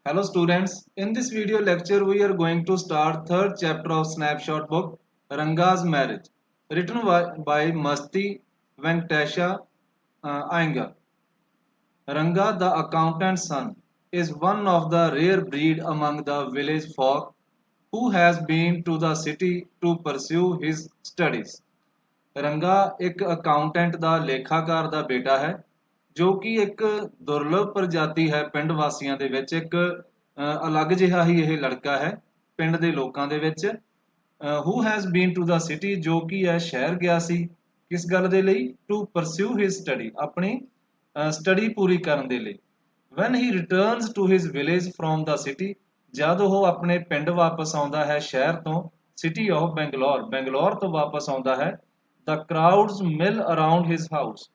Hello students, in this video lecture we are going to start third chapter of Snapshot book Ranga's Marriage written by Masti Venkatesha Iyengar. Ranga the accountant's son is one of the rare breed among the village folk who has been to the city to pursue his studies. ਰੰਗਾ ਇੱਕ accountant ਦਾ ਲੇਖਾਕਾਰ ਦਾ ਬੇਟਾ ਹੈ ਜੋ ਕਿ ਇੱਕ ਦੁਰਲਭ ਪ੍ਰਜਾਤੀ ਹੈ ਪਿੰਡ ਵਾਸੀਆਂ ਦੇ ਵਿੱਚ ਇੱਕ ਅਲੱਗ ਜਿਹਾ ਹੀ ਇਹ ਲੜਕਾ ਹੈ ਪਿੰਡ ਦੇ ਲੋਕਾਂ ਦੇ ਵਿੱਚ who has been to the city ਜੋ ਕਿ ਹੈ ਸ਼ਹਿਰ ਗਿਆ ਸੀ ਕਿਸ ਗੱਲ ਦੇ ਲਈ ਟੂ ਪਰਸਿਊ ਹਿਸ ਸਟੱਡੀ ਆਪਣੀ ਸਟੱਡੀ ਪੂਰੀ ਕਰਨ ਦੇ ਲਈ when he returns to his village from the city ਜਦ ਉਹ ਆਪਣੇ ਪਿੰਡ ਵਾਪਸ ਆਉਂਦਾ ਹੈ ਸ਼ਹਿਰ ਤੋਂ ਸਿਟੀ ਆਫ ਬੰਗਲੌਰ ਤੋਂ ਵਾਪਸ ਆਉਂਦਾ ਹੈ ਦ ਕਰਾਊਡਸ ਮਿਲ ਅਰਾਊਂਡ ਹਿਸ ਹਾਊਸ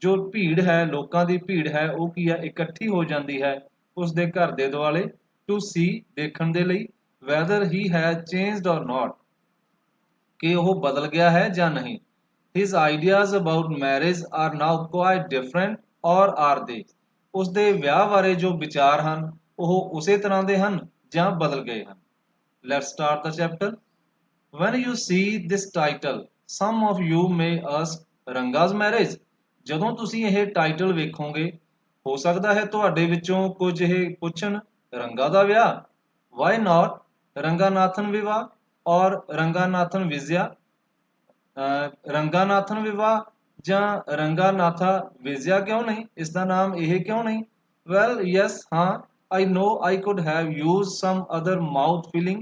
ਜੋ ਭੀੜ ਹੈ ਲੋਕਾਂ ਦੀ ਭੀੜ ਹੈ ਉਹ ਕੀ ਹੈ ਇਕੱਠੀ ਹੋ ਜਾਂਦੀ ਹੈ ਉਸ ਦੇ ਘਰ ਦੇ ਦੁਆਲੇ ਟੂ ਸੀ ਦੇਖਣ ਦੇ ਲਈ whether he has changed or not ਕਿ ਉਹ ਬਦਲ ਗਿਆ ਹੈ ਜਾਂ ਨਹੀਂ his ideas about marriage are now quite different or are they ਉਸ ਦੇ ਵਿਆਹ ਬਾਰੇ ਜੋ ਵਿਚਾਰ ਹਨ ਉਹ ਉਸੇ ਤਰ੍ਹਾਂ ਦੇ ਹਨ ਜਾਂ ਬਦਲ ਗਏ ਹਨ let's start the chapter when you see this title some of you may ask ranga's marriage ਜਦੋਂ ਤੁਸੀਂ ਇਹ ਟਾਈਟਲ ਵੇਖੋਗੇ ਹੋ ਸਕਦਾ ਹੈ ਤੁਹਾਡੇ ਵਿੱਚੋਂ ਕੁਝ ਇਹ ਪੁੱਛਣ ਰੰਗਾ ਦਾ ਵਿਆਹ why not ਰੰਗਾਨਾਥਨ ਵਿਵਾਹ ਔਰ ਰੰਗਾਨਾਥਨ ਵਿਜਿਆ ਰੰਗਾਨਾਥਨ ਵਿਵਾਹ ਜਾਂ ਰੰਗਾਨਾਥਾ ਵਿਜਿਆ ਕਿਉਂ ਨਹੀਂ ਇਸ ਦਾ ਨਾਮ ਇਹ ਕਿਉਂ ਨਹੀਂ well yes ਹਾਂ I know I could have used some other mouth filling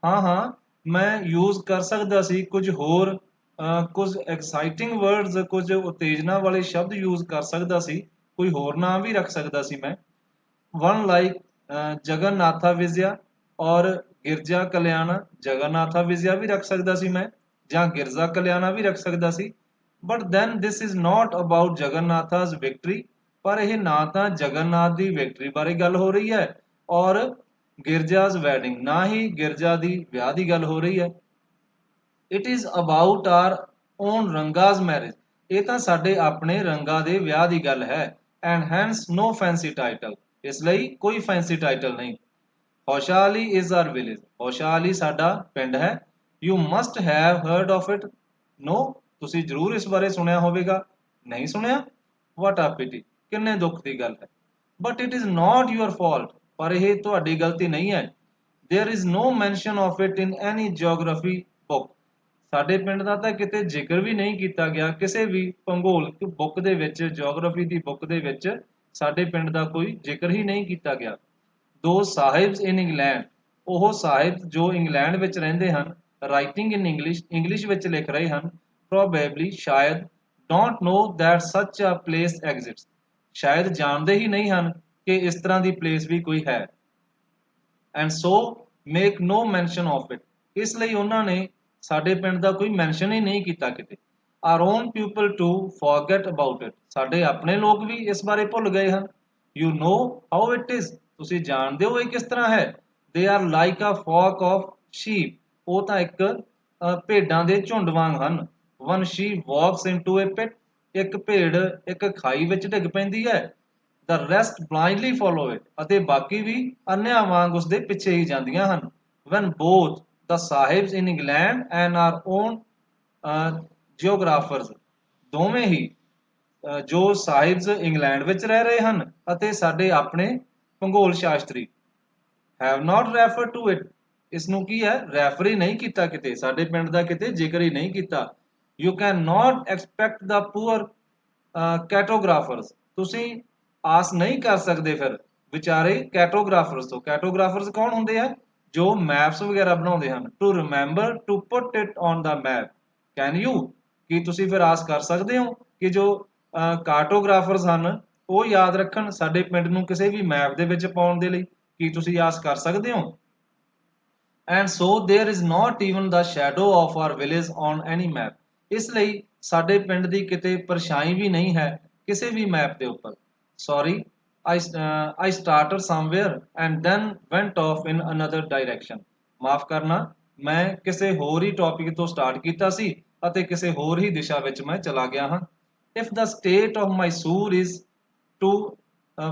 ਹਾਂ ਮੈਂ ਯੂਜ਼ ਕਰ ਸਕਦਾ ਸੀ ਕੁਝ ਹੋਰ ਕੁਝ ਐਕਸਾਈਟਿੰਗ ਵਰਡਸ ਕੁਝ ਉਤੇਜਨਾ ਵਾਲੇ ਸ਼ਬਦ ਯੂਜ਼ ਕਰ ਸਕਦਾ ਸੀ ਕੋਈ ਹੋਰ ਨਾਮ ਵੀ ਰੱਖ ਸਕਦਾ ਸੀ ਮੈਂ ਵਨ ਲਾਈਕ ਜਗਨਨਾਥਾ ਵਿਜਿਆ ਔਰ ਗਿਰਜਾ ਕਲਿਆਣਾ ਜਗਨਨਾਥਾ ਵਿਜਿਆ ਵੀ ਰੱਖ ਸਕਦਾ ਸੀ ਮੈਂ ਜਾਂ ਗਿਰਜਾ ਕਲਿਆਣਾ ਵੀ ਰੱਖ ਸਕਦਾ ਸੀ but then this is not about Jagannatha's victory ਪਰ ਇਹ ਨਾ ਤਾਂ ਜਗਨਨਾਥ ਦੀ ਵਿਕਟਰੀ ਬਾਰੇ ਗੱਲ ਹੋ ਰਹੀ ਹੈ ਔਰ ਗਿਰਜਾ's wedding ਨਾ ਹੀ ਗਿਰਜਾ ਦੀ ਵਿਆਹ ਦੀ ਗੱਲ ਹੋ ਰਹੀ ਹੈ it is about our own Ranga's marriage ਇਹ ਤਾਂ ਸਾਡੇ ਆਪਣੇ ਰੰਗਾ ਦੇ ਵਿਆਹ ਦੀ ਗੱਲ ਹੈ and hence no fancy title ਇਸ ਲਈ ਕੋਈ ਫੈਂਸੀ ਟਾਈਟਲ ਨਹੀਂ Hosahalli is our village Hosahalli ਸਾਡਾ ਪਿੰਡ ਹੈ you must have heard of it no ਤੁਸੀਂ ਜ਼ਰੂਰ ਇਸ ਬਾਰੇ ਸੁਣਿਆ ਹੋਵੇਗਾ ਨਹੀਂ ਸੁਣਿਆ ਵਾਟ ਆ ਪਿਟੀ ਕਿੰਨੇ ਦੁੱਖ ਦੀ ਗੱਲ ਹੈ but it is not your fault ਪਰ ਇਹ ਤੁਹਾਡੀ ਗਲਤੀ ਨਹੀਂ ਹੈ there is no mention of it in any geography book ਸਾਡੇ ਪਿੰਡ ਦਾ ਤਾਂ ਕਿਤੇ ਜ਼ਿਕਰ ਵੀ ਨਹੀਂ ਕੀਤਾ ਗਿਆ ਕਿਸੇ ਵੀ ਭੂਗੋਲਿਕ ਬੁੱਕ ਦੇ ਵਿੱਚ ਜਿਓਗ੍ਰਾਫੀ ਦੀ ਬੁੱਕ ਦੇ ਵਿੱਚ ਸਾਡੇ ਪਿੰਡ ਦਾ ਕੋਈ ਜ਼ਿਕਰ ਹੀ ਨਹੀਂ ਕੀਤਾ ਗਿਆ ਦੋ ਸਾਹਿਬਸ ਇਨ ਇੰਗਲੈਂਡ ਉਹ ਸਾਹਿਬ ਜੋ ਇੰਗਲੈਂਡ ਵਿੱਚ ਰਹਿੰਦੇ ਹਨ ਰਾਈਟਿੰਗ ਇਨ ਇੰਗਲਿਸ਼ ਵਿੱਚ ਲਿਖ ਰਹੇ ਹਨ ਪ੍ਰੋਬੇਬਲੀ ਸ਼ਾਇਦ don't know that such a place exists ਸ਼ਾਇਦ ਜਾਣਦੇ ਹੀ ਨਹੀਂ ਹਨ ਕਿ ਇਸ ਤਰ੍ਹਾਂ ਦੀ ਪਲੇਸ ਵੀ ਕੋਈ ਹੈ and so make no mention of it ਇਸ ਲਈ ਉਹਨਾਂ ਨੇ ਸਾਡੇ ਪਿੰਡ ਦਾ ਕੋਈ ਮੈਂਸ਼ਨ ਹੀ ਨਹੀਂ ਕੀਤਾ ਕਿਤੇ our own people to forget about it ਸਾਡੇ ਆਪਣੇ ਲੋਕ ਵੀ ਇਸ ਬਾਰੇ ਭੁੱਲ ਗਏ ਹਨ you know how it is ਤੁਸੀਂ ਜਾਣਦੇ ਹੋ ਇਹ ਕਿਸ ਤਰ੍ਹਾਂ ਹੈ they are like a flock of sheep ਉਹ ਤਾਂ ਇੱਕ ਭੇਡਾਂ ਦੇ ਝੁੰਡ ਵਾਂਗ ਹਨ one sheep walks into a pit ਇੱਕ ਭੇਡ ਇੱਕ ਖਾਈ ਵਿੱਚ ਡਿੱਗ ਪੈਂਦੀ ਹੈ the rest blindly follow it ਅਤੇ ਬਾਕੀ ਵੀ ਅੰਨ੍ਹਿਆਂ ਵਾਂਗ ਉਸ ਦੇ ਪਿੱਛੇ ਹੀ ਜਾਂਦੀਆਂ ਹਨ when both the sahibs in England and our own geographers ਦੋਵੇਂ ਹੀ ਜੋ ਸਾਹਿਬਸ ਇੰਗਲੈਂਡ ਵਿੱਚ ਰਹਿ ਰਹੇ ਹਨ ਅਤੇ ਸਾਡੇ ਆਪਣੇ ਭੂਗੋਲ ਸ਼ਾਸਤਰੀ have not referred to it ਇਸ ਨੂੰ ਕੀ ਹੈ ਰੈਫਰ ਹੀ ਨਹੀਂ ਕੀਤਾ ਕਿਤੇ ਸਾਡੇ ਪਿੰਡ ਦਾ ਕਿਤੇ ਜ਼ਿਕਰ ਹੀ ਨਹੀਂ ਕੀਤਾ you can not expect the poor cartographers ਤੁਸੀਂ ਆਸ ਨਹੀਂ ਕਰ ਸਕਦੇ ਫਿਰ ਵਿਚਾਰੇ ਕੈਟੋਗ੍ਰਾਫਰਸ ਤੋਂ ਕੈਟੋਗ੍ਰਾਫਰਸ ਕੌਣ ਹੁੰਦੇ ਆ ਜੋ ਮੈਪਸ ਵਗੈਰਾ ਬਣਾਉਂਦੇ ਹਨ to remember to put it on the map can you ਕੀ ਤੁਸੀਂ ਫਿਰ ਆਸ ਕਰ ਸਕਦੇ ਹੋ ਕਿ ਜੋ ਕਾਰਟੋਗ੍ਰਾਫਰਸ ਹਨ ਉਹ ਯਾਦ ਰੱਖਣ ਸਾਡੇ ਪਿੰਡ ਨੂੰ ਕਿਸੇ ਵੀ ਮੈਪ ਦੇ ਵਿੱਚ ਪਾਉਣ ਦੇ ਲਈ ਕੀ ਤੁਸੀਂ ਆਸ ਕਰ ਸਕਦੇ ਹੋ and so there is not even the shadow of our village on any map ਇਸ ਲਈ ਸਾਡੇ ਪਿੰਡ ਦੀ ਕਿਤੇ ਪਰਛਾਈ ਵੀ ਨਹੀਂ ਹੈ ਕਿਸੇ ਵੀ ਮੈਪ ਦੇ ਉੱਪਰ sorry I started somewhere and then went off in another direction ਮਾਫ ਕਰਨਾ ਮੈਂ ਕਿਸੇ ਹੋਰ ਹੀ ਟੌਪਿਕ ਤੋਂ ਸਟਾਰਟ ਕੀਤਾ ਸੀ ਅਤੇ ਕਿਸੇ ਹੋਰ ਹੀ ਦਿਸ਼ਾ ਵਿੱਚ ਮੈਂ ਚਲਾ ਗਿਆ ਹਾਂ if the state of Mysore is to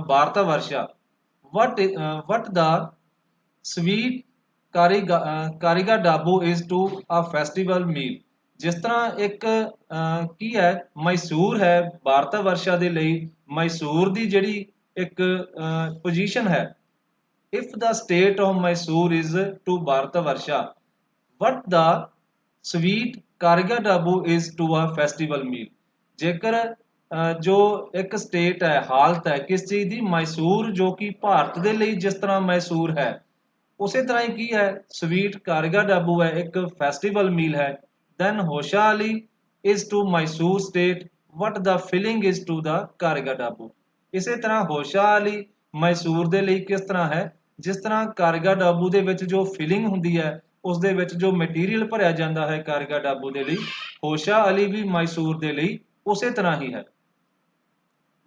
Bharat Varsha what the sweet ਕਾਰੀਗਾ ਡਾਬੂ is to a festival meal। ਜਿਸ ਤਰ੍ਹਾਂ ਇੱਕ ਕੀ ਹੈ, ਮੈਸੂਰ ਹੈ ਭਾਰਤ ਵਰਸ਼ਾ ਦੇ ਲਈ। ਮੈਸੂਰ ਦੀ ਜਿਹੜੀ ਇੱਕ ਪੋਜੀਸ਼ਨ ਹੈ, if the state of Mysore is to Bharata Varsha, what the sweet Karga Dabu is to a festival meal। ਜੇਕਰ ਜੋ ਇੱਕ ਸਟੇਟ ਹੈ, ਹਾਲਤ ਹੈ ਕਿਸ ਚੀਜ਼ ਦੀ, ਮੈਸੂਰ, ਜੋ ਕਿ ਭਾਰਤ ਦੇ ਲਈ ਜਿਸ ਤਰ੍ਹਾਂ ਮੈਸੂਰ ਹੈ, ਉਸੇ ਤਰ੍ਹਾਂ ਹੀ ਕੀ ਹੈ, ਸਵੀਟ ਕਾਰਗਾ ਡਾਬੂ ਹੈ, ਇੱਕ ਫੈਸਟੀਵਲ ਮੀਲ ਹੈ। Then Hosahalli is to Mysore state what the feeling is to the ਕਾਰਗਾ ਡਾਬੂ। ਇਸੇ ਤਰ੍ਹਾਂ ਹੋਸ਼ਾ ਅਲੀ ਮੈਸੂਰ ਦੇ ਲਈ ਕਿਸ ਤਰ੍ਹਾਂ ਹੈ, ਜਿਸ ਤਰ੍ਹਾਂ ਕਾਰਗਾ ਡਾਬੂ ਦੇ ਵਿੱਚ ਜੋ ਫੀਲਿੰਗ ਹੁੰਦੀ ਹੈ, ਉਸ ਦੇ ਵਿੱਚ ਜੋ ਮਟੀਰੀਅਲ ਭਰਿਆ ਜਾਂਦਾ ਹੈ ਕਾਰਗਾ ਡਾਬੂ ਦੇ ਲਈ, ਹੋਸ਼ਾ ਅਲੀ ਵੀ ਮੈਸੂਰ ਦੇ ਲਈ ਉਸੇ ਤਰ੍ਹਾਂ ਹੀ ਹੈ।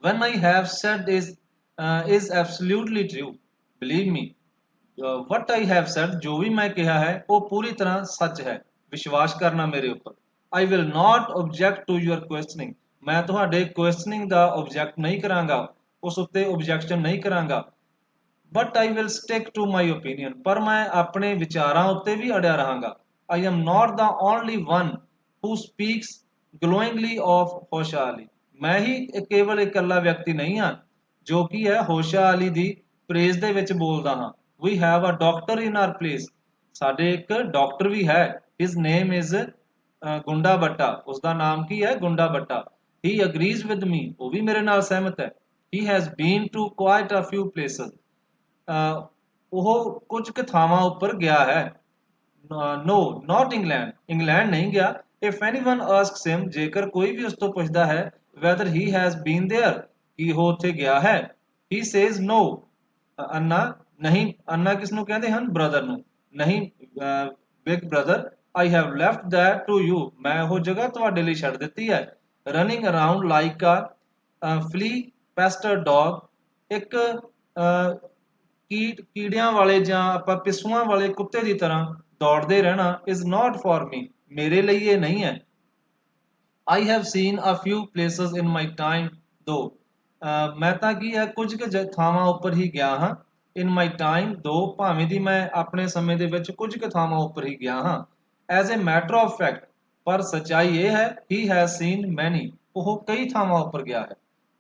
when I have said is absolutely true, believe me। what I have said, ਜੋ ਵੀ ਮੈਂ ਕਿਹਾ ਹੈ ਉਹ ਪੂਰੀ ਤਰ੍ਹਾਂ ਸੱਚ ਹੈ, ਵਿਸ਼ਵਾਸ ਕਰਨਾ ਮੇਰੇ ਉੱਪਰ। I will not object to your questioning, ਮੈਂ ਤੁਹਾਡੇ ਕੁਐਸਚਨਿੰਗ ਦਾ ਆਬਜੈਕਟ ਨਹੀਂ ਕਰਾਂਗਾ, ਉਸ ਉੱਤੇ ਆਬਜੈਕਸ਼ਨ ਨਹੀਂ ਕਰਾਂਗਾ। but I will stick to my opinion, ਪਰ ਮੈਂ ਆਪਣੇ ਵਿਚਾਰਾਂ ਉੱਤੇ ਵੀ ਅੜਿਆ ਰਹਾਂਗਾ। I am not the only one who speaks glowingly of ਹੋਸ਼ਾ Ali, ਮੈਂ ਹੀ ਕੇਵਲ ਇਕੱਲਾ ਵਿਅਕਤੀ ਨਹੀਂ ਹਾਂ ਜੋ ਕੀ ਹੈ ਹੋਸ਼ਾ ਅਲੀ ਦੀ ਪ੍ਰੇਜ਼ ਦੇ ਵਿੱਚ ਬੋਲਦਾ ਹਾਂ। we have a doctor in our place, ਸਾਡੇ ਇੱਕ ਡਾਕਟਰ ਵੀ ਹੈ। his name is ਗੁੰਡਾ ਬੱਟਾ, ਉਸਦਾ ਨਾਮ ਕੀ ਹੈ, ਗੁੰਡਾ ਬੱਟਾ। he agrees with me, ਉਹ ਵੀ ਮੇਰੇ ਨਾਲ ਸਹਿਮਤ ਹੈ। he has been to quite a few places, ਉਹ ਕੁਝ ਕੁ ਥਾਵਾਂ ਉੱਪਰ ਗਿਆ ਹੈ। no not England, ਇੰਗਲੈਂਡ ਨਹੀਂ ਗਿਆ। if anyone asks him, ਜੇਕਰ ਕੋਈ ਵੀ ਉਸ ਤੋਂ ਪੁੱਛਦਾ ਹੈ whether he has been there, ਕਿ ਉਹ ਉੱਥੇ ਗਿਆ ਹੈ, he says no, ਅੰਨਾ ਨਹੀਂ। ਅੰਨਾ ਕਿਸ ਨੂੰ ਕਹਿੰਦੇ ਹਨ, ਬ੍ਰਦਰ ਨੂੰ। ਨਹੀਂ big brother, I have left that to you, ਮੈਂ ਉਹ ਜਗ੍ਹਾ ਤੁਹਾਡੇ ਲਈ ਛੱਡ ਦਿੱਤੀ ਹੈ। running around like a flea pestered dog, ਇੱਕ ਕੀੜਿਆਂ ਵਾਲੇ ਜਾਂ ਆਪਾਂ ਪਿਸੂਆਂ ਵਾਲੇ ਕੁੱਤੇ ਦੀ ਤਰ੍ਹਾਂ ਦੌੜਦੇ ਰਹਿਣਾ is not for me, ਮੇਰੇ ਲਈ ਇਹ ਨਹੀਂ ਹੈ। I have seen a few places in my time though, ਮੈਂ ਤਾਂ ਕੀ ਹੈ ਕੁਝ ਕੁ ਥਾਵਾਂ ਉੱਪਰ ਹੀ ਗਿਆ ਹਾਂ। in my time though, ਭਾਵੇਂ ਦੀ ਮੈਂ ਆਪਣੇ ਸਮੇਂ ਦੇ ਵਿੱਚ ਕੁਝ ਕੁ ਥਾਵਾਂ ਉੱਪਰ ਹੀ ਗਿਆ ਹਾਂ। as a matter of fact, ਪਰ ਸੱਚਾਈ ਇਹ ਹੈ he has seen many, ਉਹ ਕਈ ਥਾਵਾਂ ਉੱਪਰ ਗਿਆ ਹੈ।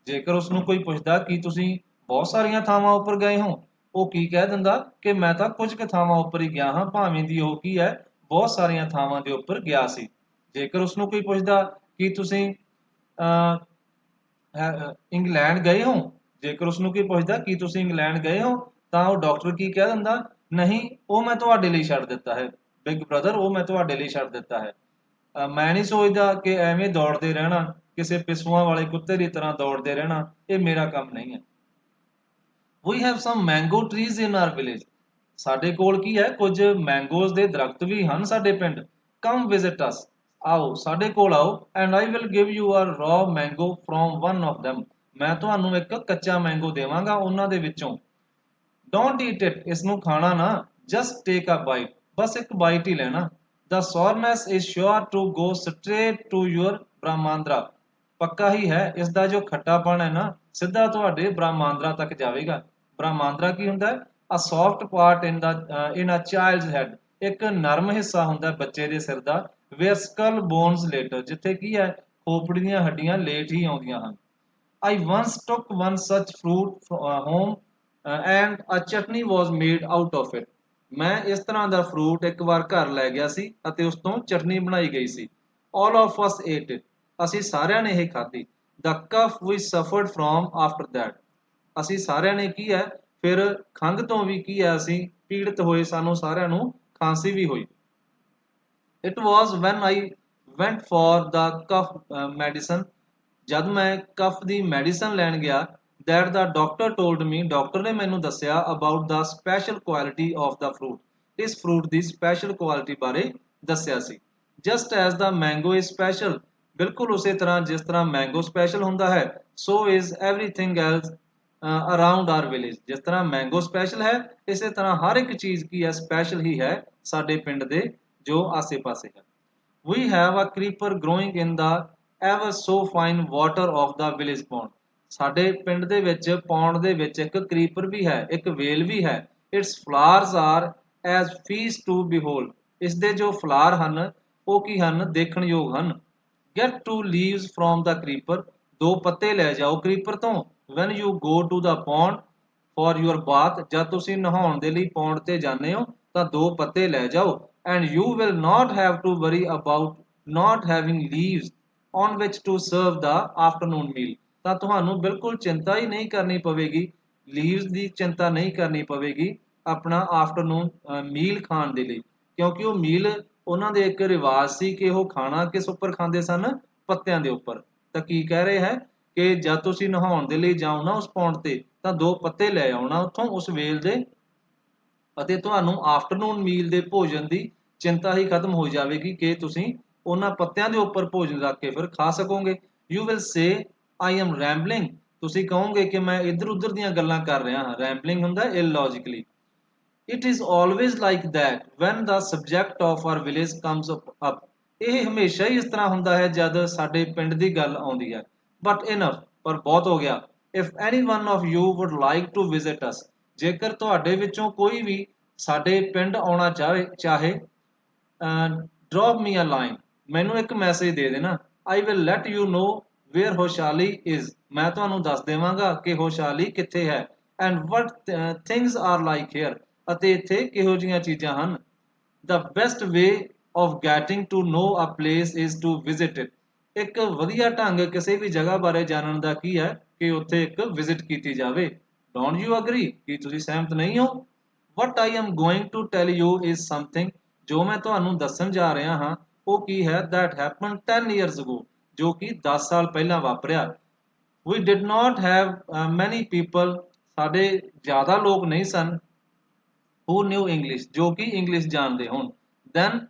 ਜੇਕਰ ਉਸਨੂੰ ਕੋਈ ਪੁੱਛਦਾ ਕਿ ਤੁਸੀਂ ਬਹੁਤ ਸਾਰੀਆਂ ਥਾਵਾਂ ਉੱਪਰ ਗਏ ਹੋ, ਉਹ ਕੀ ਕਹਿ ਦਿੰਦਾ ਕਿ ਮੈਂ ਤਾਂ ਕੁਝ ਕੁ ਥਾਵਾਂ ਉੱਪਰ ਹੀ ਗਿਆ ਹਾਂ, ਭਾਵੇਂ ਦੀ ਉਹ ਕੀ ਹੈ ਬਹੁਤ ਸਾਰੀਆਂ ਥਾਵਾਂ ਦੇ ਉੱਪਰ ਗਿਆ ਸੀ। ਜੇਕਰ ਉਸਨੂੰ ਕੋਈ ਪੁੱਛਦਾ ਕਿ ਤੁਸੀਂ ਇੰਗਲੈਂਡ ਗਏ ਹੋ, ਜੇਕਰ ਉਸਨੂੰ ਕੋਈ ਪੁੱਛਦਾ ਕਿ ਤੁਸੀਂ ਇੰਗਲੈਂਡ ਗਏ ਹੋ, ਤਾਂ ਉਹ ਡਾਕਟਰ ਕੀ ਕਹਿ ਦਿੰਦਾ, ਨਹੀਂ ਉਹ ਮੈਂ ਤੁਹਾਡੇ ਲਈ ਛੱਡ ਦਿੱਤਾ ਹੈ, ਬਿਗ ਬ੍ਰਦਰ ਉਹ ਮੈਂ ਤੁਹਾਡੇ ਲਈ ਛੱਡ ਦਿੱਤਾ ਹੈ। ਮੈਂ ਨਹੀਂ ਸੋਚਦਾ ਕਿ ਐਵੇਂ ਦੌੜਦੇ ਰਹਿਣਾ, ਕਿਸੇ ਪਿਸੂਆਂ ਵਾਲੇ ਕੁੱਤੇ ਦੀ ਤਰ੍ਹਾਂ ਦੌੜਦੇ ਰਹਿਣਾ, ਇਹ ਮੇਰਾ ਕੰਮ ਨਹੀਂ ਹੈ। we have some mango trees in our village, ਸਾਡੇ ਕੋਲ ਕੀ ਹੈ ਕੁਝ ਮੈਂਗੋਜ਼ ਦੇ ਦਰਖਤ ਵੀ ਹਨ ਸਾਡੇ ਪਿੰਡ। come visit us, ਆਓ ਸਾਡੇ ਕੋਲ ਆਓ। and I will give you a raw mango from one of them, ਮੈਂ ਤੁਹਾਨੂੰ ਇੱਕ ਕੱਚਾ ਮੈਂਗੋ ਦੇਵਾਂਗਾ ਉਹਨਾਂ ਦੇ ਵਿੱਚੋਂ। don't eat it, ਇਸ ਨੂੰ ਖਾਣਾ ਨਾ, just take a bite, ਬਸ ਇੱਕ ਬਾਈਟ ਹੀ ਲੈਣਾ। the sourness is sure to go straight to your brahmandra, ਪੱਕਾ ਹੀ ਹੈ ਇਸ ਦਾ ਜੋ ਖੱਟਾਪਣ ਹੈ ਨਾ, ਸਿੱਧਾ ਤੁਹਾਡੇ ਬ੍ਰਹਮਾਂਦਰਾ ਤੱਕ ਜਾਵੇਗਾ। ਬ੍ਰਹਮਾਂਦਰਾ ਕੀ ਹੁੰਦਾ ਹੈ, a soft part in a child's head, ਇੱਕ ਨਰਮ ਹਿੱਸਾ ਹੁੰਦਾ ਬੱਚੇ ਦੇ ਸਿਰ ਦਾ। where skull bones later, ਜਿੱਥੇ ਕੀ ਹੈ ਖੋਪੜੀ ਦੀਆਂ ਹੱਡੀਆਂ ਲੇਟ ਹੀ ਆਉਂਦੀਆਂ ਹਨ। I once took one such fruit home and a chutney was made out of it, ਮੈਂ ਇਸ ਤਰ੍ਹਾਂ ਦਾ ਫਰੂਟ ਇੱਕ ਵਾਰ ਘਰ ਲੈ ਗਿਆ ਸੀ ਅਤੇ ਉਸ ਤੋਂ ਚਟਨੀ ਬਣਾਈ ਗਈ ਸੀ। all of us ate it, ਅਸੀਂ ਸਾਰਿਆਂ ਨੇ ਇਹ ਖਾਧੀ। the cough we suffered from after that, ਅਸੀਂ ਸਾਰਿਆਂ ਨੇ ਕੀ ਹੈ ਫਿਰ ਖੰਘ ਤੋਂ ਵੀ ਕੀ ਹੈ ਅਸੀਂ ਪੀੜਤ ਹੋਏ, ਸਾਨੂੰ ਸਾਰਿਆਂ ਨੂੰ ਖਾਂਸੀ ਵੀ ਹੋਈ। it was when I went for the cough medicine, ਜਦ ਮੈਂ ਕਫ ਦੀ ਮੈਡੀਸਨ ਲੈਣ ਗਿਆ, that the doctor told me, doctor ਨੇ ਮੈਨੂੰ ਦੱਸਿਆ about the special quality of the fruit, ਇਸ ਫਰੂਟ ਦੀ ਸਪੈਸ਼ਲ ਕੁਆਲਿਟੀ ਬਾਰੇ ਦੱਸਿਆ ਸੀ। just as the mango is special, ਬਿਲਕੁਲ ਉਸੇ ਤਰ੍ਹਾਂ ਜਿਸ ਤਰ੍ਹਾਂ ਮੈਂਗੋ ਸਪੈਸ਼ਲ ਹੁੰਦਾ ਹੈ, so is everything else around our village, ਜਿਸ ਤਰ੍ਹਾਂ ਮੈਂਗੋ ਸਪੈਸ਼ਲ ਹੈ ਇਸੇ ਤਰ੍ਹਾਂ ਹਰ ਇੱਕ ਚੀਜ਼ ਕੀ ਹੈ ਸਪੈਸ਼ਲ ਹੀ ਹੈ ਸਾਡੇ ਪਿੰਡ ਦੇ ਜੋ ਆਸੇ-ਪਾਸੇ ਹੈ। we have a creeper growing in the ever so fine water of the village pond, ਸਾਡੇ ਪਿੰਡ ਦੇ ਵਿੱਚ ਪੌਂਡ ਦੇ ਵਿੱਚ ਇੱਕ ਕਰੀਪਰ ਵੀ ਹੈ, ਇੱਕ ਵੇਲ ਵੀ ਹੈ। Its flowers are as feast to behold. ਇਸ ਦੇ ਜੋ ਫਲਾਰ ਹਨ ਉਹ ਕੀ ਹਨ, ਦੇਖਣ ਯੋਗ ਹਨ। Get two leaves from the creeper, ਦੋ ਪੱਤੇ ਲੈ ਜਾਓ ਕਰੀਪਰ ਤੋਂ। When you go to the pond for your bath, ਜਦ ਤੁਸੀਂ ਨਹਾਉਣ ਦੇ ਲਈ ਪੌਂਡ ਤੇ ਜਾਂਦੇ ਹੋ ਤਾਂ ਦੋ ਪੱਤੇ ਲੈ ਜਾਓ। And you will not have to worry about not having leaves on which to serve the afternoon meal. ਤਾਂ ਤੁਹਾਨੂੰ ਬਿਲਕੁਲ ਚਿੰਤਾ ਹੀ ਨਹੀਂ ਕਰਨੀ ਪਵੇਗੀ, ਲੀਵਸ ਦੀ ਚਿੰਤਾ ਨਹੀਂ ਕਰਨੀ ਪਵੇਗੀ ਆਪਣਾ ਆਫਟਰਨੂਨ ਮੀਲ ਖਾਣ ਦੇ ਲਈ, ਕਿਉਂਕਿ ਉਹ ਮੀਲ ਉਹਨਾਂ ਦੇ ਇੱਕ ਰਿਵਾਜ ਸੀ ਕਿ ਉਹ ਖਾਣਾ ਕਿਸ ਉੱਪਰ ਖਾਂਦੇ ਸਨ, ਪੱਤਿਆਂ ਦੇ ਉੱਪਰ। ਤਾਂ ਕੀ ਕਹਿ ਰਹੇ ਹੈ ਕਿ ਜਦ ਤੁਸੀਂ ਨਹਾਉਣ ਦੇ ਲਈ ਜਾਓ ਨਾ ਉਸ ਪੌਂਡ ਤੇ, ਤਾਂ ਦੋ ਪੱਤੇ ਲੈ ਆਉਣਾ ਉੱਥੋਂ ਉਸ ਵੇਲ ਦੇ, ਅਤੇ ਤੁਹਾਨੂੰ ਆਫਟਰਨੂਨ ਮੀਲ ਦੇ ਭੋਜਨ ਦੀ ਚਿੰਤਾ ਹੀ ਖਤਮ ਹੋ ਜਾਵੇਗੀ ਕਿ ਤੁਸੀਂ ਉਹਨਾਂ ਪੱਤਿਆਂ ਦੇ ਉੱਪਰ ਭੋਜਨ ਰੱਖ ਕੇ ਫਿਰ ਖਾ ਸਕੋਗੇ। You will say I am rambling, ਤੁਸੀਂ ਕਹੋਗੇ ਕਿ ਮੈਂ ਇੱਧਰ ਉੱਧਰ ਦੀਆਂ ਗੱਲਾਂ ਕਰ ਰਿਹਾ ਹਾਂ। ਰੈਂਬਲਿੰਗ ਹੁੰਦਾ illogically. It is always like that when the subject of our village comes up, ਇਹ ਹਮੇਸ਼ਾ ਹੀ ਇਸ ਤਰ੍ਹਾਂ ਹੁੰਦਾ ਹੈ ਜਦ ਸਾਡੇ ਪਿੰਡ ਦੀ ਗੱਲ ਆਉਂਦੀ ਹੈ। ਬਟ ਇਨਫ, ਪਰ ਬਹੁਤ ਹੋ ਗਿਆ। If any one of you would like to visit us, ਜੇਕਰ ਤੁਹਾਡੇ ਵਿੱਚੋਂ ਕੋਈ ਵੀ ਸਾਡੇ ਪਿੰਡ ਆਉਣਾ ਚਾਹੇ ਡ੍ਰੌਪ ਮੀ ਅ ਲਾਈਨ, ਮੈਨੂੰ ਇੱਕ ਮੈਸੇਜ ਦੇ ਦੇਣਾ। I will let you know where Hosahalli is, ਮੈਂ ਤੁਹਾਨੂੰ ਦੱਸ ਦੇਵਾਂਗਾ ਕਿ ਹੋਸ਼ਾਲੀ ਕਿੱਥੇ ਹੈ। And what things are like here, ਅਤੇ ਇੱਥੇ ਕਿਹੋ ਜਿਹੀਆਂ ਚੀਜ਼ਾਂ ਹਨ। The best way of getting to know a place is to visit it, ਇੱਕ ਵਧੀਆ ਢੰਗ ਕਿਸੇ ਵੀ ਜਗ੍ਹਾ ਬਾਰੇ ਜਾਣਨ ਦਾ ਕੀ ਹੈ ਕਿ ਉੱਥੇ ਇੱਕ ਵਿਜ਼ਿਟ ਕੀਤੀ ਜਾਵੇ। ਡੋਂਟ ਯੂ ਅਗਰੀ, ਕੀ ਤੁਸੀਂ ਸਹਿਮਤ ਨਹੀਂ ਹੋ? What I am going to tell you is something, ਜੋ ਮੈਂ ਤੁਹਾਨੂੰ ਦੱਸਣ ਜਾ ਰਿਹਾ ਹਾਂ ਉਹ ਕੀ ਹੈ, ਦੈਟ ਹੈਪਨ 10 years ago, ਜੋ ਕਿ 10 ਸਾਲ ਪਹਿਲਾਂ ਵਾਪਰਿਆ। We did not have many people, ਸਾਡੇ ਜ਼ਿਆਦਾ ਲੋਕ ਨਹੀਂ ਸਨ, who knew English, ਜੋ ਕਿ ਇੰਗਲਿਸ਼ ਜਾਣਦੇ ਹੋਣ। then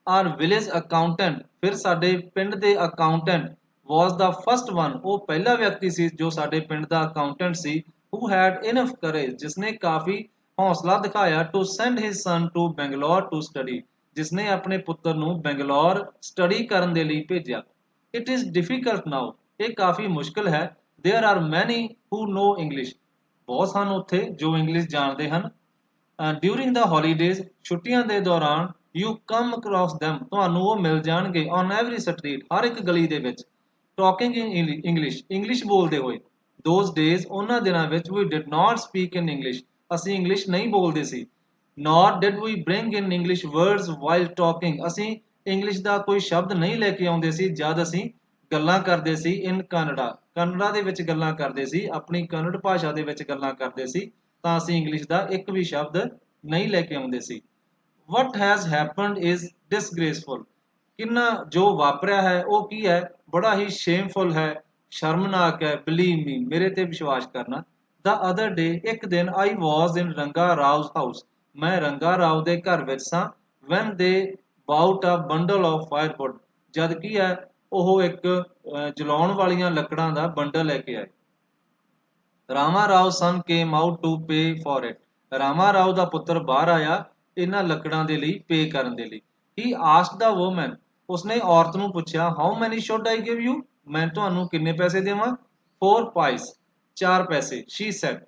our village accountant, ਫਿਰ ਸਾਡੇ ਪਿੰਡ ਦੇ accountant was the first one, ਉਹ ਪਹਿਲਾ ਵਿਅਕਤੀ ਸੀ ਜੋ ਸਾਡੇ ਪਿੰਡ ਦਾ ਅਕਾਊਂਟੈਂਟ ਸੀ। who had enough courage, ਜਿਸਨੇ ਕਾਫੀ ਹੌਸਲਾ ਦਿਖਾਇਆ to send his son to Bangalore to study, ਜਿਸਨੇ ਆਪਣੇ ਪੁੱਤਰ ਨੂੰ ਬੰਗਲੌਰ ਸਟੱਡੀ ਕਰਨ ਦੇ ਲਈ ਭੇਜਿਆ। it is difficult now, ਇਹ ਕਾਫੀ ਮੁਸ਼ਕਲ ਹੈ। there are many who know English, ਬਹੁਤ ਹਨ ਉੱਥੇ ਜੋ ਇੰਗਲਿਸ਼ ਜਾਣਦੇ ਹਨ। ਡਿਊਰਿੰਗ ਦਾ ਹੌਲੀਡੇਜ਼, ਛੁੱਟੀਆਂ ਦੇ ਦੌਰਾਨ, ਯੂ ਕਮ ਅਕ੍ਰੋਸ them, ਤੁਹਾਨੂੰ ਉਹ ਮਿਲ ਜਾਣਗੇ ਔਨ ਐਵਰੀ ਸਟਰੀਟ, ਹਰ ਇੱਕ ਗਲੀ ਦੇ ਵਿੱਚ, ਟਾਕਿੰਗ ਇਨ ਇੰਗਲਿਸ਼, ਇੰਗਲਿਸ਼ ਬੋਲਦੇ ਹੋਏ। ਦੋਜ਼ ਡੇਜ਼, ਉਹਨਾਂ ਦਿਨਾਂ ਵਿੱਚ, we did not speak in English, ਅਸੀਂ ਇੰਗਲਿਸ਼ ਨਹੀਂ ਬੋਲਦੇ ਸੀ। Not did we bring in English words while talking, ਅਸੀਂ ਇੰਗਲਿਸ਼ ਦਾ ਕੋਈ ਸ਼ਬਦ ਨਹੀਂ ਲੈ ਕੇ ਆਉਂਦੇ ਸੀ ਜਦ ਅਸੀਂ ਗੱਲਾਂ ਕਰਦੇ ਸੀ। ਇਨ ਕਨੜਾ, ਕਨੜਾ ਦੇ ਵਿੱਚ ਗੱਲਾਂ ਕਰਦੇ ਸੀ, ਆਪਣੀ ਕਨੜ ਭਾਸ਼ਾ ਦੇ ਵਿੱਚ ਗੱਲਾਂ ਕਰਦੇ ਸੀ, ਤਾਂ ਅਸੀਂ ਇੰਗਲਿਸ਼ ਦਾ ਇੱਕ ਵੀ ਸ਼ਬਦ ਨਹੀਂ ਲੈ ਕੇ ਆਉਂਦੇ ਸੀ। ਵਟ ਹੈਜ਼ ਹੈਪਨਡ ਇਜ਼ ਡਿਸਗ੍ਰੇਸਫੁਲ, ਕਿੰਨਾ ਜੋ ਵਾਪਰਿਆ ਹੈ ਉਹ ਕੀ ਹੈ, ਬੜਾ ਹੀ ਸ਼ੇਮਫੁਲ ਹੈ, ਸ਼ਰਮਨਾਕ ਹੈ। ਬਲੀਵ ਮੀ, ਮੇਰੇ ਤੇ ਵਿਸ਼ਵਾਸ ਕਰਨਾ। ਦਾ ਅਦਰ ਡੇ, ਇੱਕ ਦਿਨ, ਆਈ ਵਾਜ਼ ਇਨ ਰੰਗਾ ਰਾਵਜ਼ ਹਾਊਸ, ਮੈਂ ਰੰਗਾ ਰਾਓ ਦੇ ਘਰ ਵਿੱਚ ਸਾਂ। ਵੈਨ ਦੇ ਬਾਊਟ ਅ ਬੰਡਲ ਆਫ ਫਾਇਰਵੁੱਡ, ਜਦ ਕੀ ਹੈ ਉਹ ਇੱਕ ਜਲਾਉਣ ਵਾਲੀਆਂ ਲੱਕੜਾਂ ਦਾ ਬੰਡਲ ਲੈ ਕੇ ਆਏ। Rama Rao son came out to pay for it, Rama Rao ਦਾ ਪੁੱਤਰ ਬਾਹਰ ਆਇਆ ਇਹਨਾਂ ਲੱਕੜਾਂ ਦੇ ਲਈ ਪੇ ਕਰਨ ਦੇ ਲਈ। ਹੀ ਆਸਕਡ ਦਾ ਵੂਮਨ, ਉਸਨੇ ਔਰਤ ਨੂੰ ਪੁੱਛਿਆ, how many should I give you, ਮੈਂ ਤੁਹਾਨੂੰ ਕਿੰਨੇ ਪੈਸੇ ਦੇਵਾਂ। 4 pice, 4 ਪੈਸੇ। She said,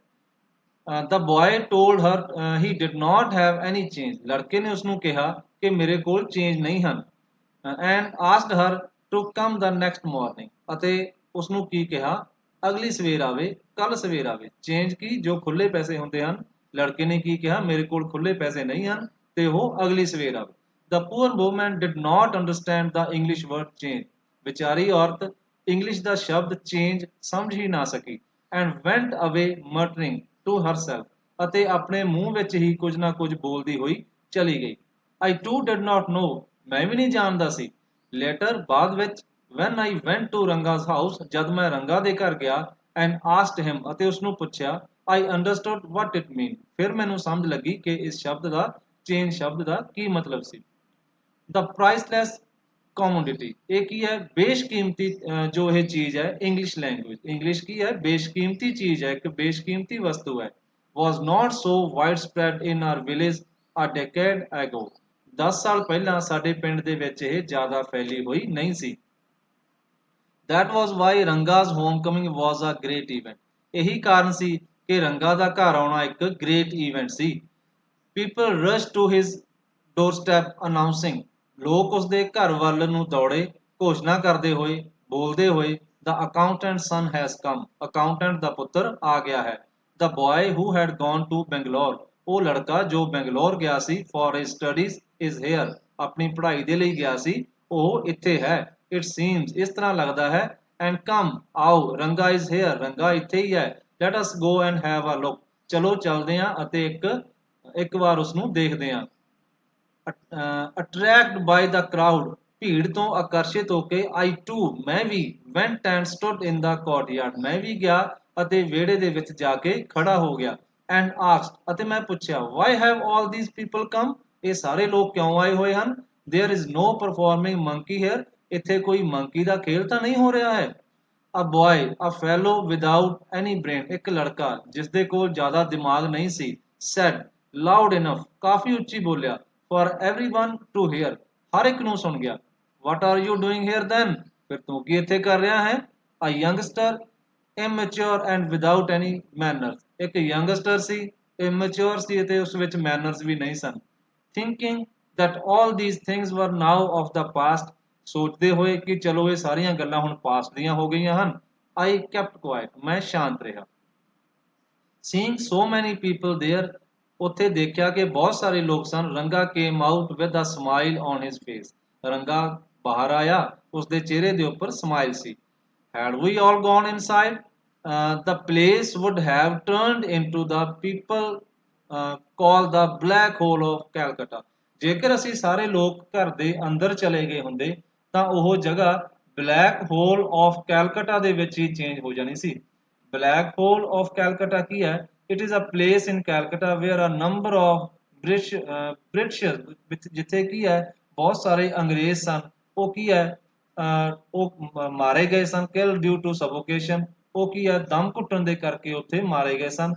the boy told her he did not have any change, ਲੜਕੇ ਨੇ ਉਸਨੂੰ ਕਿਹਾ ਕਿ ਮੇਰੇ ਕੋਲ ਚੇਂਜ ਨਹੀਂ ਹਨ। And asked her to come the next morning, ਅਤੇ ਉਸਨੂੰ ਕੀ ਕਿਹਾ, ਅਗਲੀ ਸਵੇਰ ਆਵੇ, ਕੱਲ ਸਵੇਰ ਆਵੇ। ਚੇਂਜ ਕੀ, ਜੋ ਖੁੱਲੇ ਪੈਸੇ ਹੁੰਦੇ ਹਨ। ਲੜਕੇ ਨੇ ਕੀ ਕਿਹਾ, ਮੇਰੇ ਕੋਲ ਖੁੱਲੇ ਪੈਸੇ ਨਹੀਂ ਹਨ ਤੇ ਉਹ ਅਗਲੀ ਸਵੇਰ ਆਵੇ। The poor woman did not understand the English word change, ਵਿਚਾਰੀ ਔਰਤ ਇੰਗਲਿਸ਼ ਦਾ ਸ਼ਬਦ ਚੇਂਜ ਸਮਝ ਹੀ ਨਾ ਸਕੀ। ਐਂਡ ਵੈਂਟ ਅਵੇ ਮਟਰਿੰਗ ਟੂ ਹਰਸੈਲਫ, ਅਤੇ ਆਪਣੇ ਮੂੰਹ ਵਿੱਚ ਹੀ ਕੁਝ ਨਾ ਕੁਝ ਬੋਲਦੀ ਹੋਈ ਚਲੀ ਗਈ। ਆਈ ਟੂ ਡਿਡ ਨਾਟ ਨੋ, ਮੈਂ ਵੀ ਨਹੀਂ ਜਾਣਦਾ ਸੀ। ਲੇਟਰ, ਬਾਅਦ ਵਿੱਚ, when I went to Ranga's house, ਜਦ ਮੈਂ ਰੰਗਾ ਦੇ ਘਰ ਗਿਆ। ਐਂਡ ਆਸਕਡ ਹਿਮ, ਅਤੇ ਉਸਨੂੰ ਪੁੱਛਿਆ। ਆਈ ਅੰਡਰਸਟੂਡ ਵਟ ਇਟ ਮੀਨ, ਫਿਰ ਮੈਨੂੰ ਸਮਝ ਲੱਗੀ ਕਿ ਇਸ ਸ਼ਬਦ ਦਾ, ਚੇਂਜ ਸ਼ਬਦ ਦਾ ਕੀ ਮਤਲਬ ਸੀ। ਦ ਪ੍ਰਾਈਸਲੈਸ ਕਮੋਡਿਟੀ, ਇਹ ਕੀ ਹੈ, ਬੇਸ਼ਕੀਮਤੀ ਜੋ ਇਹ ਚੀਜ਼ ਹੈ। ਇੰਗਲਿਸ਼ ਲੈਂਗੁਏਜ, ਇੰਗਲਿਸ਼ ਕੀ ਹੈ, ਬੇਸ਼ਕੀਮਤੀ ਚੀਜ਼ ਹੈ, ਇੱਕ ਬੇਸ਼ਕੀਮਤੀ ਵਸਤੂ ਹੈ। was not so widespread in our village a decade ago, 10 ਸਾਲ ਪਹਿਲਾਂ ਸਾਡੇ ਪਿੰਡ ਦੇ ਵਿੱਚ ਇਹ ਜ਼ਿਆਦਾ ਫੈਲੀ ਹੋਈ ਨਹੀਂ ਸੀ। That was why Ranga's homecoming was a great event. ਇਹੀ ਕਾਰਨ ਸੀ ਕਿ ਰੰਗਾ ਦਾ ਘਰ ਆਉਣਾ ਇੱਕ great event C. People rushed to his doorstep announcing. ਲੋਕ ਉਸਦੇ ਘਰ ਵੱਲ ਨੂੰ ਦੌੜੇ ਘੋਸ਼ਣਾ ਕਰਦੇ ਹੋਏ ਬੋਲਦੇ ਹੋਏ The accountant son has come. Accountant ਦਾ ਪੁੱਤਰ ਆ ਗਿਆ ਹੈ. The boy who had gone to Bangalore. ਉਹ ਲੜਕਾ ਜੋ ਬੰਗਲੌਰ ਗਿਆ ਸੀ for his studies is here. ਆਪਣੀ ਪੜ੍ਹਾਈ ਦੇ ਲਈ ਗਿਆ ਸੀ ਉਹ ਇੱਥੇ ਹੈ. It seems ਇਸ ਤਰ੍ਹਾਂ ਲੱਗਦਾ ਹੈ and come ਆਓ ਰੰਗਾ is here. ਰੰਗਾ ਇੱਥੇ ਹੀ ਹੈ. Let us go and have a look. ਚਲੋ ਚੱਲਦੇ ਹਾਂ ਅਤੇ ਇੱਕ ਵਾਰ ਉਸ ਨੂੰ ਦੇਖਦੇ ਹਾਂ. Attracted by the crowd. ਭੀੜ ਤੋਂ ਆਕਰਸ਼ਿਤ ਹੋ ਕੇ I too ਮੈਂ ਵੀ went and stood in the courtyard. ਮੈਂ ਵੀ ਗਿਆ ਅਤੇ ਵਿਹੜੇ ਦੇ ਵਿੱਚ ਜਾ ਕੇ ਖੜਾ ਹੋ ਗਿਆ. And asked ਅਤੇ ਮੈਂ ਪੁੱਛਿਆ why have all these people come? ਇਹ ਸਾਰੇ ਲੋਕ ਕਿਉਂ ਆਏ ਹੋਏ ਹਨ? There is no performing monkey here. ਇੱਥੇ ਕੋਈ ਮੰਕੀ ਦਾ ਖੇਲ ਤਾਂ ਨਹੀਂ ਹੋ ਰਿਹਾ ਹੈ. A boy, a fellow without any brain. ਇੱਕ ਲੜਕਾ ਜਿਸ ਦੇ ਕੋਲ ਜ਼ਿਆਦਾ ਦਿਮਾਗ ਨਹੀਂ ਸੀ said loud enough. ਕਾਫੀ ਉੱਚੀ ਬੋਲਿਆ for everyone to hear. ਹਰ ਇੱਕ ਨੂੰ ਸੁਣ ਗਿਆ. What are you doing here then? ਫਿਰ ਤੂੰ ਕੀ ਇੱਥੇ ਕਰ ਰਿਹਾ ਹੈ? A youngster, immature and without any manners. ਇੱਕ youngster ਸੀ, immature ਸੀ ਅਤੇ ਉਸ ਵਿੱਚ manners ਵੀ ਨਹੀਂ ਸਨ. Thinking that all these things were now of the past. ਸੋਚਦੇ ਹੋਏ ਕਿ ਚਲੋ ਇਹ ਸਾਰੀਆਂ ਗੱਲਾਂ ਹੁਣ ਪਾਸਟ ਦੀਆਂ ਹੋ ਗਈਆਂ ਹਨ. I kept quiet. ਮੈਂ ਸ਼ਾਂਤ ਰਿਹਾ. Seeing so many people there. ਉੱਥੇ ਦੇਖਿਆ ਕਿ ਬਹੁਤ ਸਾਰੇ ਲੋਕ ਸਨ. ਰੰਗਾ came out with a smile on his face. ਰੰਗਾ ਬਾਹਰ ਆਇਆ ਉਸਦੇ ਚਿਹਰੇ ਦੇ ਉੱਪਰ smile C. Had we all gone inside, the place would have turned into the people called the black hole of Calcutta. ਜੇਕਰ ਅਸੀਂ ਸਾਰੇ ਲੋਕ ਘਰ ਦੇ ਅੰਦਰ ਚਲੇ ਗਏ ਹੁੰਦੇ ਤਾਂ ਉਹ ਜਗ੍ਹਾ ਬਲੈਕ ਹੋਲ ਆਫ ਕੈਲਕਟਾ ਦੇ ਵਿੱਚ ਹੀ ਚੇਂਜ ਹੋ ਜਾਣੀ ਸੀ. ਬਲੈਕ ਹੋਲ ਆਫ ਕੈਲਕਟਾ ਕੀ ਹੈ? It is a place in Calcutta where a number of British ਜਿੱਥੇ ਕੀ ਹੈ ਬਹੁਤ ਸਾਰੇ ਅੰਗਰੇਜ਼ ਸਨ. ਉਹ ਕੀ ਹੈ ਉਹ ਮਾਰੇ ਗਏ ਸਨ. Killed due to suffocation. ਉਹ ਕੀ ਹੈ ਦਮ ਘੁੱਟਣ ਦੇ ਕਰਕੇ ਉੱਥੇ ਮਾਰੇ ਗਏ ਸਨ.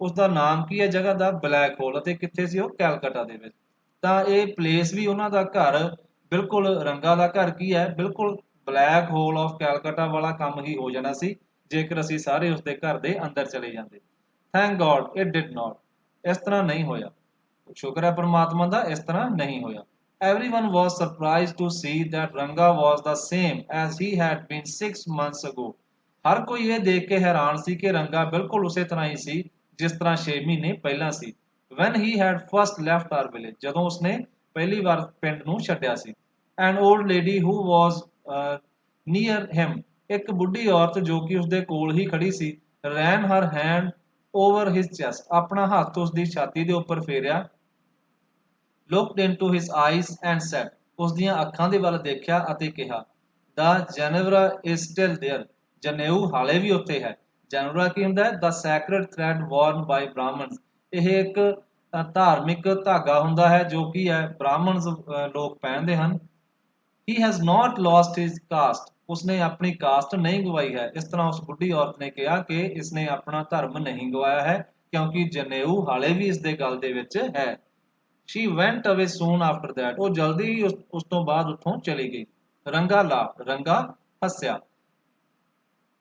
ਉਸ ਦਾ ਨਾਮ ਕੀ ਹੈ ਜਗ੍ਹਾ ਦਾ? Black hole. ਅਤੇ ਕਿੱਥੇ ਸੀ ਉਹ? ਕੈਲਕਟਾ ਦੇ ਵਿੱਚ. ਤਾਂ ਇਹ ਪਲੇਸ ਵੀ ਉਹਨਾਂ ਦਾ ਘਰ ਬਿਲਕੁਲ ਰੰਗਾ ਦਾ ਘਰ ਕੀ ਹੈ ਬਿਲਕੁਲ ਬਲੈਕ ਹੋਲ ਆਫ ਕੈਲਕਟਾ ਵਾਲਾ ਕੰਮ ਹੀ ਹੋ ਜਾਣਾ ਸੀ ਜੇਕਰ ਅਸੀਂ ਸਾਰੇ ਉਸਦੇ ਘਰ ਦੇ ਅੰਦਰ ਚਲੇ ਜਾਂਦੇ. Thank god it did not. ਇਸ ਤਰ੍ਹਾਂ ਨਹੀਂ ਹੋਇਆ. ਸ਼ੁਕਰ ਹੈ ਪਰਮਾਤਮਾ ਦਾ ਇਸ ਤਰ੍ਹਾਂ ਨਹੀਂ ਹੋਇਆ. Everyone was surprised to see that Ranga was the same as he had been 6 months ago. ਹਰ ਕੋਈ ਇਹ ਦੇਖ ਕੇ ਹੈਰਾਨ ਸੀ ਕਿ ਰੰਗਾ ਬਿਲਕੁਲ ਉਸੇ ਤਰ੍ਹਾਂ ਹੀ ਸੀ ਜਿਸ ਤਰ੍ਹਾਂ 6 ਮਹੀਨੇ ਪਹਿਲਾਂ ਸੀ. When he had first left our village. ਜਦੋਂ ਉਸਨੇ ਪਹਿਲੀ ਵਾਰ ਪਿੰਡ ਨੂੰ ਛੱਡਿਆ ਸੀ. An old lady who was near him. ਇੱਕ ਬੁੱਢੀ ਔਰਤ ਜੋ ਕਿ ਉਸਦੇ ਕੋਲ ਹੀ ਖੜੀ ਸੀ ran her hand over his chest. ਆਪਣਾ ਹੱਥ ਉਸਦੀ ਛਾਤੀ ਦੇ ਉੱਪਰ ਫੇਰਿਆ. Looked into his eyes and said. ਉਸ ਦੀਆਂ ਅੱਖਾਂ ਦੇ ਵੱਲ ਦੇਖਿਆ ਅਤੇ ਕਿਹਾ The Genevra is still there. ਜਨੇਊ ਹਾਲੇ ਵੀ ਉੱਥੇ ਹੈ. ਜੈਨਵਰਾ ਕੀ ਹੁੰਦਾ ਹੈ? The sacred thread worn by Brahmins. ਇਹ ਇੱਕ ਧਾਰਮਿਕ ਧਾਗਾ ਹੁੰਦਾ ਹੈ ਜੋ ਕੀ ਹੈ ਬ੍ਰਾਹਮਣਸ ਲੋਕ ਪਹਿਨਦੇ ਹਨ. He has not lost his caste. ਉਸਨੇ ਆਪਣੀ ਕਾਸਟ ਨਹੀਂ ਗਵਾਈ ਹੈ. ਇਸ ਤਰ੍ਹਾਂ ਉਸ ਬੁੱਢੀ ਔਰਤ ਨੇ ਕਿਹਾ ਕਿ ਇਸਨੇ ਆਪਣਾ ਧਰਮ ਨਹੀਂ ਗਵਾਇਆ ਹੈ ਕਿਉਂਕਿ ਜਨੇਊ ਹਾਲੇ ਵੀ ਇਸ ਦੇ ਗਲ ਦੇ ਵਿੱਚ ਹੈ. She went away soon after that. ਉਹ ਜਲਦੀ ਹੀ ਉਸ ਤੋਂ ਬਾਅਦ ਉੱਥੋਂ ਚਲੀ ਗਈ. ਰੰਗਾ laughed. ਰੰਗਾ ਹੱਸਿਆ.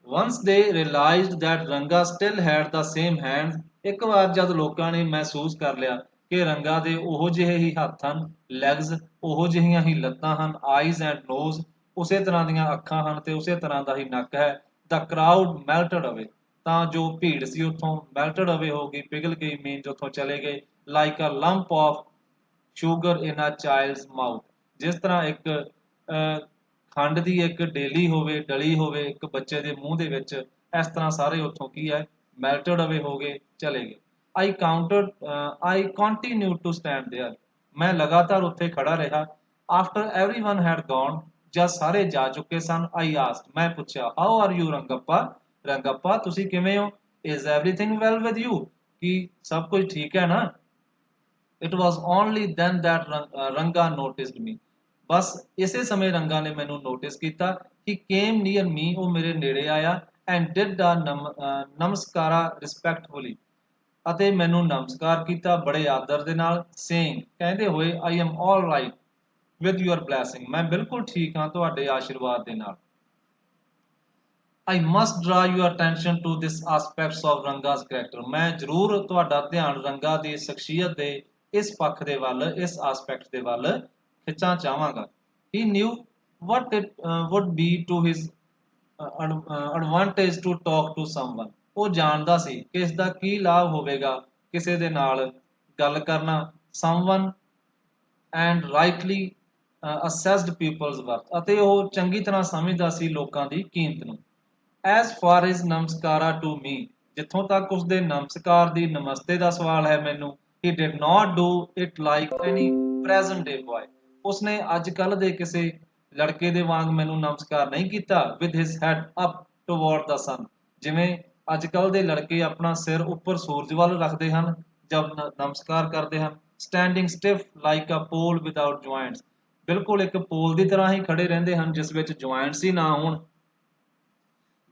Once they realized that Ranga still had the same hands. ਇੱਕ ਵਾਰ ਜਦ ਲੋਕਾਂ ਨੇ ਮਹਿਸੂਸ ਕਰ ਲਿਆ ਕਿ ਰੰਗਾ ਦੇ ਉਹੋ ਜਿਹੇ ਹੀ ਹੱਥ ਹਨ, ਲੈਗਸ ਉਹੋ ਜਿਹੀਆਂ ਹੀ ਲੱਤਾਂ ਹਨ, ਆਈਜ਼ ਐਂਡ ਨੋਜ਼ ਉਸੇ ਤਰ੍ਹਾਂ ਦੀਆਂ ਅੱਖਾਂ ਹਨ ਤੇ ਉਸੇ ਤਰ੍ਹਾਂ ਦਾ ਹੀ ਨੱਕ ਹੈ. The crowd melted away. ਤਾਂ ਜੋ ਭੀੜ ਸੀ ਉੱਥੋਂ melted away ਹੋ ਗਈ, ਪਿਘਲ ਗਈ, ਮੀਨਜ਼ ਉੱਥੋਂ ਚਲੇ ਗਏ. Like a lump of sugar in a child's mouth. ਜਿਸ ਤਰ੍ਹਾਂ ਇੱਕ ਖੰਡ ਦੀ ਇੱਕ ਡੇਲੀ ਹੋਵੇ, ਡਲੀ ਹੋਵੇ ਇੱਕ ਬੱਚੇ ਦੇ ਮੂੰਹ ਦੇ ਵਿੱਚ, ਇਸ ਤਰ੍ਹਾਂ ਸਾਰੇ ਉੱਥੋਂ ਕੀ ਹੈ melted away ਹੋ ਗਏ, ਚਲੇ ਗਏ. I continued to stand there. ਮੈਂ ਲਗਾਤਾਰ ਉੱਥੇ ਖੜਾ ਰਿਹਾ. After everyone had gone. ਜਦ ਸਾਰੇ ਜਾ ਚੁੱਕੇ ਸਨ. I asked. ਮੈਂ ਪੁੱਛਿਆ How are you ਰੰਗੱਪਾ? ਰੰਗੱਪਾ ਤੁਸੀਂ ਕਿਵੇਂ ਹੋ? Is everything well with you? ਕੀ ਸਭ ਕੁਝ ਠੀਕ ਹੈ ਨਾ? It was only then that Ranga noticed me. ਬਸ ਇਸੇ ਸਮੇਂ ਰੰਗਾ ਨੇ ਮੈਨੂੰ ਨੋਟਿਸ ਕੀਤਾ. He came near me. ਉਹ ਮੇਰੇ ਨੇੜੇ ਆਇਆ and did the ਨਮਸਕਾਰਾ respectfully. ਅਤੇ ਮੈਨੂੰ ਨਮਸਕਾਰ ਕੀਤਾ ਬੜੇ ਆਦਰ ਦੇ ਨਾਲ. Saying ਕਹਿੰਦੇ ਹੋਏ I am all right with your blessing. ਮੈਂ ਬਿਲਕੁਲ ਠੀਕ ਹਾਂ ਤੁਹਾਡੇ ਆਸ਼ੀਰਵਾਦ ਦੇ ਨਾਲ. I must draw your attention to this aspects of Ranga's character. मैं ਜ਼ਰੂਰ ਤੁਹਾਡਾ ਧਿਆਨ ਰੰਗਾ ਦੀ ਸ਼ਖਸੀਅਤ ਦੇ ਇਸ ਪੱਖ ਦੇ ਵੱਲ, ਇਸ ਆਸਪੈਕਟ ਦੇ ਵੱਲ ਖਿੱਚਣਾ ਚਾਹਾਂਗਾ. He knew what it would be to his advantage to talk to someone. ਉਹ ਜਾਣਦਾ ਸੀ ਕਿ ਇਸ ਦਾ ਕੀ ਲਾਭ ਹੋਵੇਗਾ ਕਿਸੇ ਦੇ ਨਾਲ ਗੱਲ ਕਰਨਾ. Someone and rightly assessed people's worth, ਅਤੇ ਉਹ ਚੰਗੀ ਤਰ੍ਹਾਂ ਸਮਝਦਾ ਸੀ ਲੋਕਾਂ ਦੀ ਕੀਮਤ ਨੂੰ. As far as ਨਮਸਕਾਰਾ to me, ਜਿੱਥੋਂ ਤੱਕ ਉਸਦੇ ਨਮਸਕਾਰ ਦੀ ਨਮਸਤੇ ਦਾ ਸਵਾਲ ਹੈ ਮੈਨੂੰ, he did not do it like any present day boy. ਉਸਨੇ ਅੱਜ ਕੱਲ੍ਹ ਦੇ ਕਿਸੇ ਲੜਕੇ ਦੇ ਵਾਂਗ ਮੈਨੂੰ ਨਮਸਕਾਰ ਨਹੀਂ ਕੀਤਾ. with his head up toward the sun, ਜਿਵੇਂ ਅੱਜ ਕੱਲ੍ਹ ਦੇ ਲੜਕੇ ਆਪਣਾ ਸਿਰ ਉੱਪਰ ਸੂਰਜ ਵੱਲ ਰੱਖਦੇ ਹਨ ਜਦ ਨਮਸਕਾਰ ਕਰਦੇ ਹਨ. standing stiff like a pole without joints, ਬਿਲਕੁਲ ਇੱਕ ਪੋਲ ਦੀ ਤਰ੍ਹਾਂ ਹੀ ਖੜੇ ਰਹਿੰਦੇ ਹਨ ਜਿਸ ਵਿੱਚ ਜੁਆਇੰਟਸ ਹੀ ਨਾ ਹੋਣ.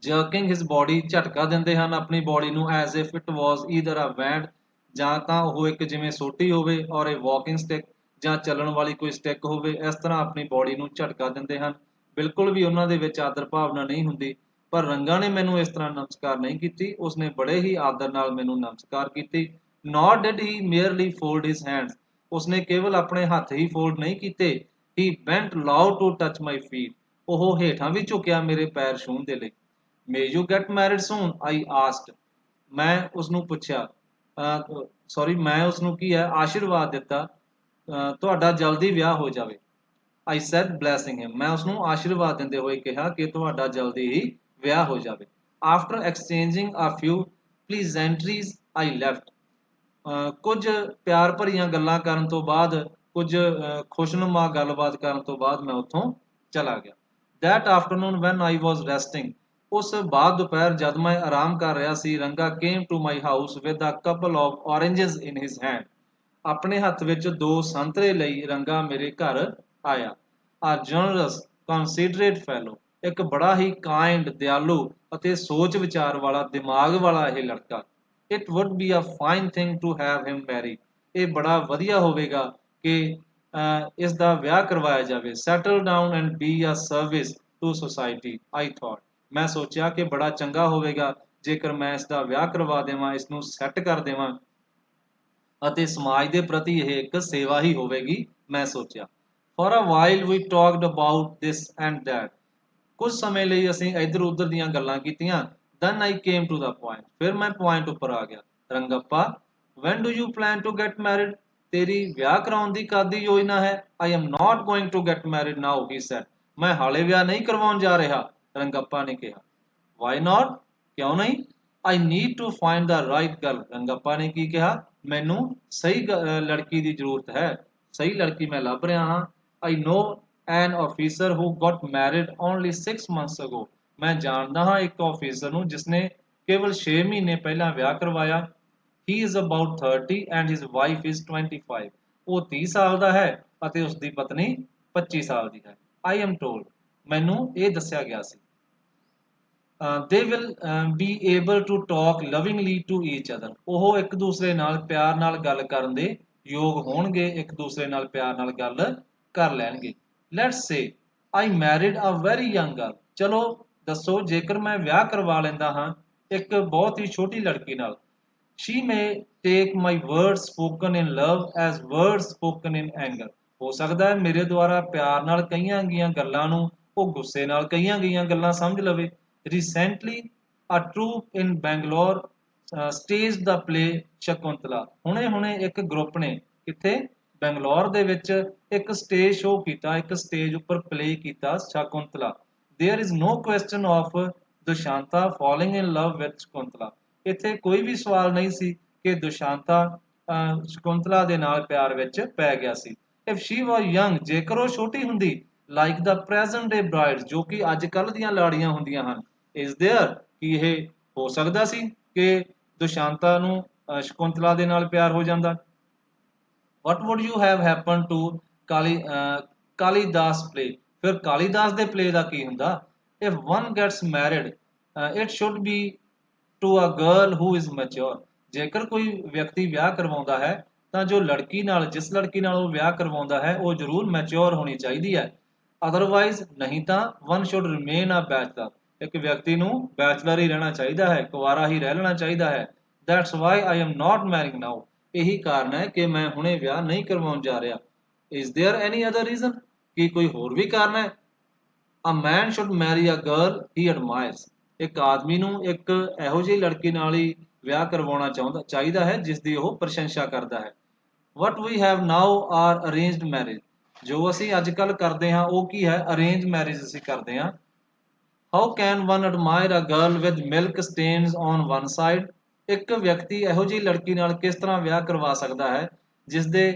jerking his body, ਝਟਕਾ ਦਿੰਦੇ ਹਨ ਆਪਣੀ ਬੋਡੀ ਨੂੰ as if it was either a band, ਜਾਂ ਤਾਂ ਉਹ ਇੱਕ ਜਿਵੇਂ ਸੋਟੀ ਹੋਵੇ ਔਰ ਇਹ ਵਾਕਿੰਗ ਸਟਿਕ, ਜਾਂ ਚੱਲਣ ਵਾਲੀ ਕੋਈ ਸਟਿਕ ਹੋਵੇ. ਇਸ ਤਰ੍ਹਾਂ ਆਪਣੀ ਬੋਡੀ ਨੂੰ ਝਟਕਾ ਦਿੰਦੇ ਹਨ. ਬਿਲਕੁਲ ਵੀ ਉਹਨਾਂ ਦੇ ਵਿੱਚ ਆਦਰ ਭਾਵਨਾ ਨਹੀਂ ਹੁੰਦੀ. ਪਰ ਰੰਗਾ ਨੇ ਮੈਨੂੰ ਇਸ ਤਰ੍ਹਾਂ ਨਮਸਕਾਰ ਨਹੀਂ ਕੀਤੀ. ਉਸਨੇ ਬੜੇ ਹੀ ਆਦਰ ਨਾਲ ਮੈਨੂੰ ਨਮਸਕਾਰ ਕੀਤੀ. nor did he merely fold his hands, ਉਸਨੇ ਕੇਵਲ ਆਪਣੇ ਹੱਥ ਹੀ ਫੋਲਡ ਨਹੀਂ ਕੀਤੇ. he bent low to touch my feet, ਉਹ ਹੇਠਾਂ ਵੀ ਝੁਕਿਆ ਮੇਰੇ ਪੈਰ ਛੂਹਣ ਦੇ ਲਈ. may you get married soon, I asked, ਮੈਂ ਉਸਨੂੰ ਪੁੱਛਿਆ, ਮੈਂ ਉਸਨੂੰ ਕੀ ਹੈ ਆਸ਼ੀਰਵਾਦ ਦਿੱਤਾ, ਤੁਹਾਡਾ ਜਲਦੀ ਵਿਆਹ ਹੋ ਜਾਵੇ. I said blessing him, ਮੈਂ ਉਸਨੂੰ ਆਸ਼ੀਰਵਾਦ ਦਿੰਦੇ ਹੋਏ ਕਿਹਾ ਕਿ ਤੁਹਾਡਾ ਜਲਦੀ ਹੀ ਵਿਆਹ ਹੋ ਜਾਵੇ. after exchanging a few pleasantries I left, ਕੁਝ ਪਿਆਰ ਭਰੀਆਂ ਗੱਲਾਂ ਕਰਨ ਤੋਂ ਬਾਅਦ, ਕੁਝ ਖੁਸ਼ਨੁਮਾ ਗੱਲਬਾਤ ਕਰਨ ਤੋਂ ਬਾਅਦ ਮੈਂ ਉੱਥੋਂ ਚਲਾ ਗਿਆ. that afternoon when I was resting, ਉਸ ਬਾਅਦ ਦੁਪਹਿਰ ਜਦ ਮੈਂ ਆਰਾਮ ਕਰ ਰਿਹਾ ਸੀ, ਰੰਗਾ came to my house with a couple of oranges in his hand, ਆਪਣੇ ਹੱਥ ਵਿੱਚ 2 ਸੰਤਰੇ ਲਈ ਰੰਗਾ ਮੇਰੇ ਘਰ ਆਇਆ. a generous considerate fellow, ਇੱਕ ਬੜਾ ਹੀ ਕਾਇੰਡ, ਦਿਆਲੂ ਅਤੇ ਸੋਚ ਵਿਚਾਰ ਵਾਲਾ, ਦਿਮਾਗ ਵਾਲਾ ਇਹ ਲੜਕਾ. it would be a fine thing to have him marry, ਇਹ ਬੜਾ ਵਧੀਆ ਹੋਵੇਗਾ ਕਿ ਇਸ ਦਾ ਵਿਆਹ ਕਰਵਾਇਆ ਜਾਵੇ. settle down and be a service to society, I thought, ਮੈਂ ਸੋਚਿਆ ਕਿ ਬੜਾ ਚੰਗਾ ਹੋਵੇਗਾ ਜੇਕਰ ਮੈਂ ਇਸ ਦਾ ਵਿਆਹ ਕਰਵਾ ਦੇਵਾਂ, ਇਸ ਨੂੰ ਸੈੱਟ ਕਰ ਦੇਵਾਂ ਅਤੇ ਸਮਾਜ ਦੇ ਪ੍ਰਤੀ ਇਹ ਇੱਕ ਸੇਵਾ ਹੀ ਹੋਵੇਗੀ, ਮੈਂ ਸੋਚਿਆ. for a while we talked about this and that, ਕੁਝ ਸਮੇਂ ਲਈ ਅਸੀਂ ਇੱਧਰ ਉੱਧਰ ਦੀਆਂ ਗੱਲਾਂ ਕੀਤੀਆਂ. then I came to the point, ਫਿਰ ਮੈਂ ਪੁਆਇੰਟ ਉੱਪਰ ਆ ਗਿਆ. ਰੰਗੱਪਾ, when do you plan to get married, ਤੇਰੀ ਵਿਆਹ ਕਰਾਉਣ ਦੀ ਕਦ ਦੀ ਯੋਜਨਾ ਹੈ? I am not going to get married now, he said, ਮੈਂ ਹਾਲੇ ਵਿਆਹ ਨਹੀਂ ਕਰਵਾਉਣ ਜਾ ਰਿਹਾ, ਰੰਗੱਪਾ ਨੇ ਕਿਹਾ. why not, ਕਿਉਂ ਨਹੀਂ? I need to find the right girl, ਰੰਗੱਪਾ ਨੇ ਕੀ ਕਿਹਾ, ਮੈਨੂੰ ਸਹੀ ਲੜਕੀ ਦੀ ਜ਼ਰੂਰਤ ਹੈ, ਸਹੀ ਲੜਕੀ ਮੈਂ ਲੱਭ ਰਿਹਾ ਹਾਂ. I know an officer who got married only 6 months ago, ਮੈਂ ਜਾਣਦਾ ਹਾਂ ਇੱਕ ਆਫੀਸਰ ਨੂੰ ਜਿਸਨੇ ਕੇਵਲ 6 ਮਹੀਨੇ ਪਹਿਲਾਂ ਵਿਆਹ ਕਰਵਾਇਆ. he is about 30 and his wife is 25, ਉਹ 30 ਸਾਲ ਦਾ ਹੈ ਅਤੇ ਉਸ ਦੀ ਪਤਨੀ 25 ਸਾਲ ਦੀ ਹੈ. I am told, ਮੈਨੂੰ ਇਹ ਦੱਸਿਆ ਗਿਆ ਸੀ. they will be able to talk lovingly to each other, ਉਹ ਇੱਕ ਦੂਸਰੇ ਨਾਲ ਪਿਆਰ ਨਾਲ ਗੱਲ ਕਰਨ ਦੇ ਯੋਗ ਹੋਣਗੇ, ਇੱਕ ਦੂਸਰੇ ਨਾਲ ਪਿਆਰ ਨਾਲ ਗੱਲ ਕਰ ਲੈਣਗੇ. let's say I married a very young girl, ਚਲੋ ਦੱਸੋ ਜੇਕਰ ਮੈਂ ਵਿਆਹ ਕਰਵਾ ਲੈਂਦਾ ਹਾਂ ਇੱਕ ਬਹੁਤ ਹੀ ਛੋਟੀ ਲੜਕੀ ਨਾਲ. she may take my words spoken in love as words spoken in anger, ਹੋ ਸਕਦਾ ਹੈ ਮੇਰੇ ਦੁਆਰਾ ਪਿਆਰ ਨਾਲ ਕਹੀਆਂ ਗਈਆਂ ਗੱਲਾਂ ਨੂੰ ਉਹ ਗੁੱਸੇ ਨਾਲ ਕਹੀਆਂ ਗਈਆਂ ਗੱਲਾਂ ਸਮਝ ਲਵੇ. recently a troupe in Bangalore staged the play Shakuntala, ਹੁਣੇ ਇੱਕ ਗਰੁੱਪ ਨੇ ਕਿੱਥੇ, ਬੰਗਲੌਰ ਦੇ ਵਿੱਚ ਇੱਕ ਸਟੇਜ ਸ਼ੋਅ ਕੀਤਾ, ਇੱਕ ਸਟੇਜ ਉੱਪਰ ਪਲੇ ਕੀਤਾ Shakuntala. there is no question of ਦੁਸ਼ਾਂਤਾ falling in love with Shakuntala, ਇੱਥੇ ਕੋਈ ਵੀ ਸਵਾਲ ਨਹੀਂ ਸੀ ਕਿ ਦੁਸ਼ਾਂਤਾ ਸ਼ਕੁੰਤਲਾ ਦੇ ਨਾਲ ਪਿਆਰ ਵਿੱਚ ਪੈ ਗਿਆ ਸੀ. if she was young, ਜੇਕਰ ਉਹ ਛੋਟੀ ਹੁੰਦੀ, like the present day brides, ਜੋ ਕਿ ਅੱਜ ਕੱਲ੍ਹ ਦੀਆਂ ਲਾੜੀਆਂ ਹੁੰਦੀਆਂ ਹਨ, is there, ਕਿ ਇਹ ਹੋ ਸਕਦਾ ਸੀ ਕਿ ਦੁਸ਼ਾਂਤਾ ਨੂੰ ਸ਼ਕੁੰਤਲਾ ਦੇ ਨਾਲ ਪਿਆਰ ਹੋ ਜਾਂਦਾ. what would you have happened to Kalidas play, ਫਿਰ ਕਾਲੀਦਾਸ ਦੇ ਪਲੇ ਦਾ ਕੀ ਹੁੰਦਾ. if one gets married, it should be to a girl who is mature, ਜੇਕਰ ਕੋਈ ਵਿਅਕਤੀ ਵਿਆਹ ਕਰਵਾਉਂਦਾ ਹੈ ਤਾਂ ਜੋ ਲੜਕੀ ਨਾਲ, ਜਿਸ ਲੜਕੀ ਨਾਲ ਉਹ ਵਿਆਹ ਕਰਵਾਉਂਦਾ ਹੈ ਉਹ ਜ਼ਰੂਰ ਮੈਚਿਓਰ ਹੋਣੀ ਚਾਹੀਦੀ ਹੈ. otherwise, ਨਹੀਂ ਤਾਂ one should remain a bachelor, ਇੱਕ ਵਿਅਕਤੀ ਨੂੰ ਬੈਚਲਰ ਹੀ ਰਹਿਣਾ ਚਾਹੀਦਾ ਹੈ, ਕੁਆਰਾ ਹੀ ਰਹਿ ਲੈਣਾ ਚਾਹੀਦਾ ਹੈ। That's why I am not marrying now. ਇਹੀ ਕਾਰਨ ਹੈ ਕਿ ਮੈਂ ਹੁਣੇ ਵਿਆਹ ਨਹੀਂ ਕਰਵਾਉਣ ਜਾ ਰਿਹਾ। Is there any other reason? ਕੀ ਕੋਈ ਹੋਰ ਵੀ ਕਾਰਨ ਹੈ? A man should marry a girl he admires. ਇੱਕ ਆਦਮੀ ਨੂੰ ਇੱਕ ਇਹੋ ਜਿਹੀ ਲੜਕੀ ਨਾਲ ਹੀ ਵਿਆਹ ਕਰਵਾਉਣਾ ਚਾਹੀਦਾ ਹੈ ਜਿਸ ਦੀ ਉਹ ਪ੍ਰਸ਼ੰਸਾ ਕਰਦਾ ਹੈ। What we have now are arranged marriage. ਜੋ ਅਸੀਂ ਅੱਜ ਕੱਲ੍ਹ ਕਰਦੇ ਹਾਂ ਉਹ ਕੀ ਹੈ? ਅਰੇਂਜ ਮੈਰਿਜ ਅਸੀਂ ਕਰਦੇ ਹਾਂ। How can one admire a girl with milk stains on one side. ਇੱਕ ਵਿਅਕਤੀ ਇਹੋ ਜਿਹੀ ਲੜਕੀ ਨਾਲ ਕਿਸ ਤਰ੍ਹਾਂ ਵਿਆਹ ਕਰਵਾ ਸਕਦਾ ਹੈ ਜਿਸ ਦੇ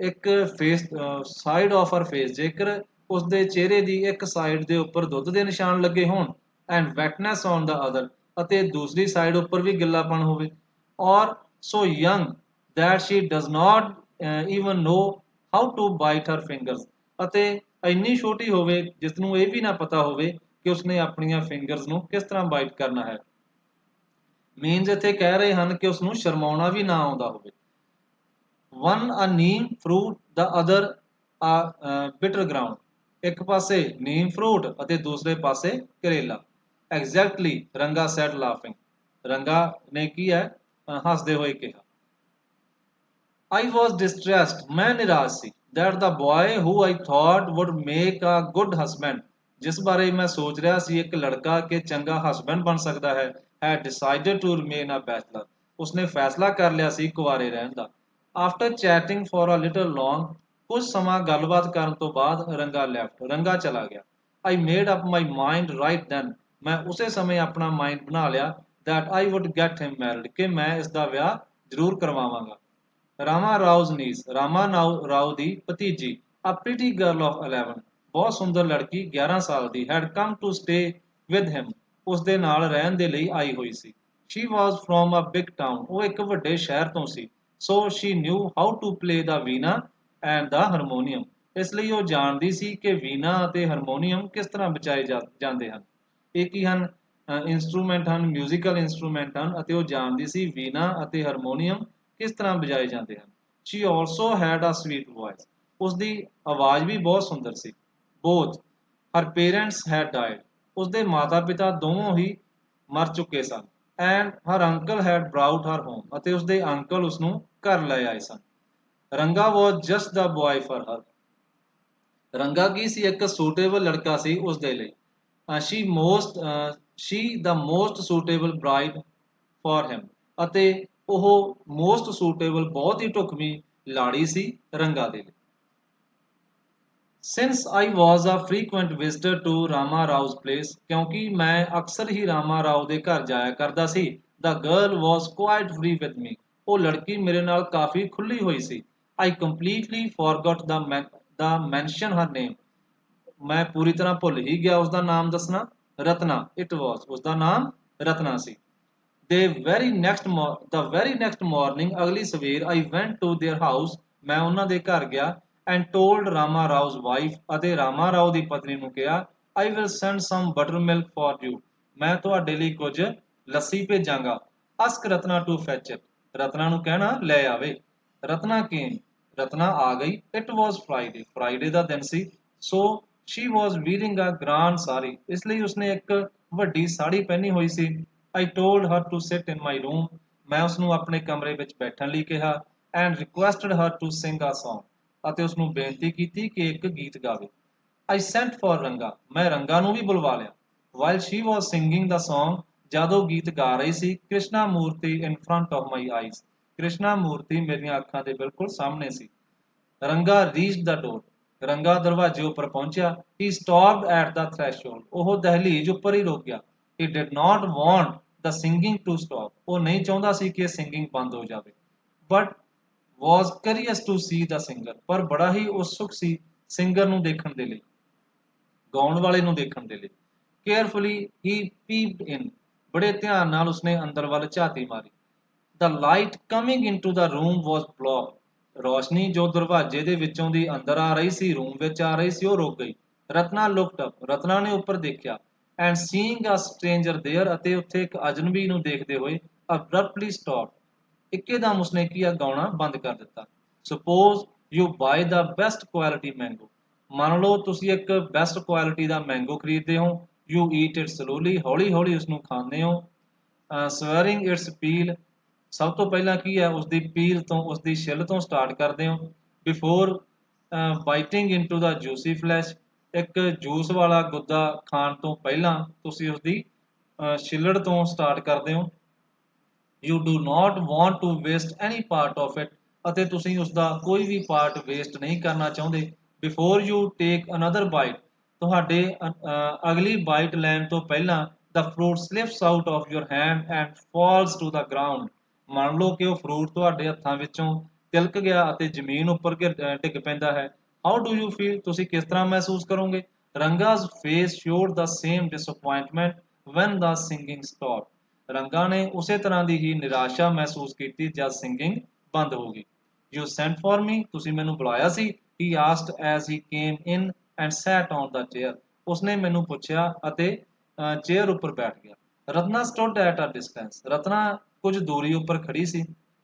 ਇੱਕ face side of her face, ਜੇਕਰ ਉਸਦੇ ਚਿਹਰੇ ਦੀ ਇੱਕ ਸਾਈਡ ਦੇ ਉੱਪਰ ਦੁੱਧ ਦੇ ਨਿਸ਼ਾਨ ਲੱਗੇ ਹੋਣ, ਐਂਡ ਵੈਟਨੈਸ ਔਨ ਦਾ ਅਦਰ, ਅਤੇ ਦੂਸਰੀ ਸਾਈਡ ਉੱਪਰ ਵੀ ਗਿੱਲਾਪਣ ਹੋਵੇ, ਔਰ ਸੋ young that she does not even know how to bite her fingers, ਅਤੇ ਇੰਨੀ ਛੋਟੀ ਹੋਵੇ ਜਿਸ ਨੂੰ ਇਹ ਵੀ ਨਾ ਪਤਾ ਹੋਵੇ ਕਿ ਉਸਨੇ ਆਪਣੀਆਂ ਫਿੰਗਰਸ ਨੂੰ ਕਿਸ ਤਰ੍ਹਾਂ ਬਾਈਟ ਕਰਨਾ ਹੈ। ਮੀਨਸ ਇੱਥੇ ਕਹਿ ਰਹੇ ਹਨ ਕਿ ਉਸ ਨੂੰ ਸ਼ਰਮਾਉਣਾ ਵੀ ਨਾ ਆਉਂਦਾ ਹੋਵੇ। One a neem fruit the other bitter ground. ਇੱਕ ਪਾਸੇ ਨੀਮ ਫਰੂਟ ਅਤੇ ਦੂਸਰੇ ਪਾਸੇ ਕਰੇਲਾ। Exactly, Ranga said laughing. Ranga ਨੇ ਕੀ ਹੈ ਹੱਸਦੇ ਹੋਏ ਕਿਹਾ। I was distressed, ਮੈਂ ਨਿਰਾਸ਼ ਸੀ, that the boy who I thought would make a good husband, ਜਿਸ ਬਾਰੇ ਮੈਂ ਸੋਚ ਰਿਹਾ ਸੀ ਇੱਕ ਲੜਕਾ ਕਿ ਚੰਗਾ ਹਸਬੈਂਡ ਬਣ ਸਕਦਾ ਹੈ, had decided to remain a bachelor, ਉਸਨੇ ਫੈਸਲਾ ਕਰ ਲਿਆ ਸੀ ਕੁਆਰੇ ਰਹਿਣ ਦਾ। After chatting for a little long, ਕੁਝ ਸਮਾਂ ਗੱਲਬਾਤ ਕਰਨ ਤੋਂ ਬਾਅਦ ਰੰਗਾ left, ਰੰਗਾ ਚਲਾ ਗਿਆ। I made up my mind right then, ਮੈਂ ਉਸੇ ਸਮੇਂ ਆਪਣਾ ਮਾਈਂਡ ਬਣਾ ਲਿਆ that I would get him married, ਕਿ ਮੈਂ ਇਸ ਦਾ ਵਿਆਹ ਜ਼ਰੂਰ ਕਰਵਾਵਾਂਗਾ। ਰਾਮਾ ਰਾਓਜ਼ ਨੀਸ, ਰਾਮਾ ਰਾਓ ਦੀ ਭਤੀਜੀ, ਅ ਪ੍ਰੀਟੀ ਗਰਲ ਆਫ 11, ਬਹੁਤ ਸੁੰਦਰ ਲੜਕੀ 11 ਸਾਲ ਦੀ, had come to stay with him, ਉਸ ਦੇ ਨਾਲ ਰਹਿਣ ਦੇ ਲਈ ਆਈ ਹੋਈ ਸੀ। She was from a big town, ਉਹ ਇੱਕ ਵੱਡੇ ਸ਼ਹਿਰ ਤੋਂ ਸੀ। So she knew how to play the veena and the harmonium, ਇਸ ਲਈ ਉਹ ਜਾਣਦੀ ਸੀ ਕਿ ਵੀਨਾ ਅਤੇ ਹਾਰਮੋਨੀਅਮ ਕਿਸ ਤਰ੍ਹਾਂ ਬਜਾਏ ਜਾਂਦੇ ਹਨ। ਇਹ ਕੀ ਹਨ? ਇੰਸਟਰੂਮੈਂਟ ਹਨ, ਮਿਊਜ਼ੀਕਲ ਇੰਸਟਰੂਮੈਂਟ ਹਨ, ਅਤੇ ਉਹ ਜਾਣਦੀ ਸੀ ਵੀਨਾ ਅਤੇ ਹਾਰਮੋਨੀਅਮ ਕਿਸ ਤਰ੍ਹਾਂ ਬਜਾਏ ਜਾਂਦੇ ਹਨ। She also had a sweet voice, ਉਸਦੀ ਆਵਾਜ਼ ਵੀ ਬਹੁਤ ਸੁੰਦਰ ਸੀ। Both her parents had died, ਉਸਦੇ ਮਾਤਾ ਪਿਤਾ ਦੋਵੇਂ ਹੀ ਮਰ ਚੁੱਕੇ ਸਨ। And her uncle had brought her home, ਅਤੇ ਉਸਦੇ ਅੰਕਲ ਉਸਨੂੰ ਘਰ ਲੈ ਆਏ ਸਨ। Ranga was just the boy for her, Ranga ਕੀ ਸੀ? ਇੱਕ ਸੂਟੇਬਲ ਲੜਕਾ ਸੀ ਉਸ ਦੇ ਲਈ। She the most suitable bride for him, ਅਤੇ ਉਹ ਮੋਸਟ ਸੂਟੇਬਲ, ਬਹੁਤ ਹੀ ਢੁਕਵੀਂ ਲਾੜੀ ਸੀ ਰੰਗਾ ਦੇ ਲਈ। Since I was a frequent visitor to Rama Rao's place, ਕਿਉਂਕਿ ਮੈਂ ਅਕਸਰ ਹੀ ਰਾਮਾ ਰਾਓ ਦੇ ਘਰ ਜਾਇਆ ਕਰਦਾ ਸੀ। The girl was quite free with me, ਉਹ ਲੜਕੀ ਮੇਰੇ ਨਾਲ ਕਾਫੀ ਖੁੱਲੀ ਹੋਈ ਸੀ। ਆਈ ਕੰਪਲੀਟਲੀ ਫॉरਗॉट ਦਾ ਮੈਂਸ਼ਨ ਹਰ ਨੇਮ, ਮੈਂ ਪੂਰੀ ਤਰ੍ਹਾਂ ਭੁੱਲ ਹੀ ਗਿਆ ਉਸਦਾ ਨਾਮ ਦੱਸਣਾ। ਰਤਨਾ, ਇਟ ਵਾਜ਼, ਉਸਦਾ ਨਾਮ ਰਤਨਾ ਸੀ। The very next morning, ਅਗਲੀ ਸਵੇਰ, I went to their house, ਮੈਂ ਉਹਨਾਂ ਦੇ ਘਰ ਗਿਆ, and told ਰਾਮਾ ਰਾਓਜ਼ ਵਾਈਫ, ਅਤੇ ਰਾਮਾ ਰਾਓ ਦੀ ਪਤਨੀ ਨੂੰ ਕਿਹਾ, I will send some buttermilk for you, ਮੈਂ ਤੁਹਾਡੇ ਲਈ ਕੁਝ ਲੱਸੀ ਭੇਜਾਂਗਾ। Ask Ratna to fetch it, Ratna ਨੂੰ ਕਹਿਣਾ ਲੈ ਆਵੇ। ਰਤਨਾ came, ਰਤਨਾ ਆ ਗਈ। It was Friday, Friday ਦਾ ਦਿਨ ਸੀ। So she was wearing a grand saree, ਇਸ ਲਈ ਉਸਨੇ ਇੱਕ ਵੱਡੀ ਸਾੜੀ ਪਹਿਨੀ ਹੋਈ ਸੀ। I told her to sit in my room, ਮੈਂ ਉਸਨੂੰ ਆਪਣੇ ਕਮਰੇ ਵਿੱਚ ਬੈਠਣ ਲਈ ਕਿਹਾ। And requested her to sing a song, ਅਤੇ ਉਸਨੂੰ ਬੇਨਤੀ ਕੀਤੀ ਕਿ ਇੱਕ ਗੀਤ ਗਾਵੇ। I sent for ਰੰਗਾ, ਮੈਂ ਰੰਗਾ ਨੂੰ ਵੀ ਬੁਲਵਾ ਲਿਆ। While she was singing the song, ਜਦ ਉਹ ਗੀਤ ਗਾ ਰਹੀ ਸੀ, ਕ੍ਰਿਸ਼ਨਾ ਮੂਰਤੀ in front of my eyes, Krishna ਮੂਰਤੀ ਮੇਰੀਆਂ ਅੱਖਾਂ ਦੇ ਬਿਲਕੁਲ ਸਾਹਮਣੇ ਸੀ। ਰੰਗਾ reached the door, ਰੰਗਾ ਦਰਵਾਜ਼ੇ ਉੱਪਰ ਪਹੁੰਚਿਆ। He stopped at the threshold, ਉਹ ਦਹਲੀਜ਼ ਉੱਪਰ ਹੀ ਰੁਕ ਗਿਆ। He did not want the singing to stop, ਉਹ ਨਹੀਂ ਚਾਹੁੰਦਾ ਸੀ ਕਿ ਸਿੰਗਿੰਗ ਬੰਦ ਹੋ ਜਾਵੇ। But was curious to see the singer, ਪਰ ਬੜਾ ਹੀ ਉਤਸੁਕ ਸੀ ਸਿੰਗਰ ਨੂੰ ਦੇਖਣ ਦੇ ਲਈ, ਗਾਉਣ ਵਾਲੇ ਨੂੰ ਦੇਖਣ ਦੇ ਲਈ। Carefully he peeped in, ਬੜੇ ਧਿਆਨ ਨਾਲ ਉਸਨੇ ਅੰਦਰ ਵੱਲ ਝਾਤੀ ਮਾਰੀ। The light coming into the room was blocked, ਰੋਸ਼ਨੀ ਜੋ ਦਰਵਾਜ਼ੇ ਦੇ ਵਿੱਚੋਂ ਦੀ ਅੰਦਰ ਆ ਰਹੀ ਸੀ, ਰੂਮ ਵਿੱਚ ਆ ਰਹੀ ਸੀ, ਉਹ ਰੁਕ ਗਈ। ਰਤਨਾ looked up, ਰਤਨਾ ਨੇ ਉੱਪਰ ਦੇਖਿਆ। And seeing a stranger there, ਅਤੇ ਉੱਥੇ ਇੱਕ ਅਜਨਬੀ ਨੂੰ ਦੇਖਦੇ ਹੋਏ, abruptly stopped, ਇੱਕੇਦਮ ਉਸਨੇ ਕੀ ਗਾਉਣਾ ਬੰਦ ਕਰ ਦਿੱਤਾ। Suppose you buy the best quality mango, ਮੰਨ ਲਓ ਤੁਸੀਂ ਇੱਕ ਬੈਸਟ ਕੁਆਲਿਟੀ ਦਾ ਮੈਂਗੋ ਖਰੀਦਦੇ ਹੋ। You eat it slowly, ਹੌਲੀ ਹੌਲੀ ਉਸਨੂੰ ਖਾਂਦੇ ਹੋ। Swearing its peel, ਸਭ ਤੋਂ ਪਹਿਲਾਂ ਕੀ ਹੈ ਉਸਦੀ ਪੀਲ ਤੋਂ, ਉਸਦੀ ਛਿੱਲ ਤੋਂ ਸਟਾਰਟ ਕਰਦੇ ਹੋ। Before biting into the juicy flesh, ਇੱਕ ਜੂਸ ਵਾਲਾ ਗੁੱਦਾ ਖਾਣ ਤੋਂ ਪਹਿਲਾਂ ਤੁਸੀਂ ਉਸਦੀ ਛਿੱਲੜ ਤੋਂ ਸਟਾਰਟ ਕਰਦੇ ਹੋ। You do not want to waste any part of it, ਅਤੇ ਤੁਸੀਂ ਉਸਦਾ ਕੋਈ ਵੀ ਪਾਰਟ ਵੇਸਟ ਨਹੀਂ ਕਰਨਾ ਚਾਹੁੰਦੇ। Before you take another bite, ਤੁਹਾਡੇ ਅਗਲੀ ਬਾਈਟ ਲੈਣ ਤੋਂ ਪਹਿਲਾਂ the fruit slips out of your hand and falls to the ground, ਮੰਨ ਲਓ ਕਿ ਉਹ ਫਰੂਟ ਤੁਹਾਡੇ ਹੱਥਾਂ ਵਿੱਚੋਂ ਤਿਲਕ ਗਿਆ ਅਤੇ ਜ਼ਮੀਨ ਉੱਪਰ ਡਿੱਗ ਪੈਂਦਾ ਹੈ। ਹਾਊ ਡੂ ਯੂ ਫੀਲ, ਤੁਸੀਂ ਕਿਸ ਤਰ੍ਹਾਂ ਮਹਿਸੂਸ ਕਰੋਗੇ। ਰੰਗਾ's face showed the same disappointment when the singing stopped, ਰੰਗਾ ਨੇ ਉਸੇ ਤਰ੍ਹਾਂ ਦੀ ਹੀ ਨਿਰਾਸ਼ਾ ਮਹਿਸੂਸ ਕੀਤੀ ਜਦ ਸਿੰਗਿੰਗ ਬੰਦ ਹੋ ਗਈ। ਯੂ ਸੈਂਟ ਫॉर ਮੀ, ਤੁਸੀਂ ਮੈਨੂੰ ਬੁਲਾਇਆ ਸੀ। He asked as he came in and sat on the chair, ਉਸਨੇ ਮੈਨੂੰ ਪੁੱਛਿਆ ਅਤੇ ਚੇਅਰ ਉੱਪਰ ਬੈਠ ਗਿਆ। Ratna stood at a distance, Ratna ਕੁਝ ਦੂਰੀ ਉੱਪਰ ਖੜੀ ਸੀ।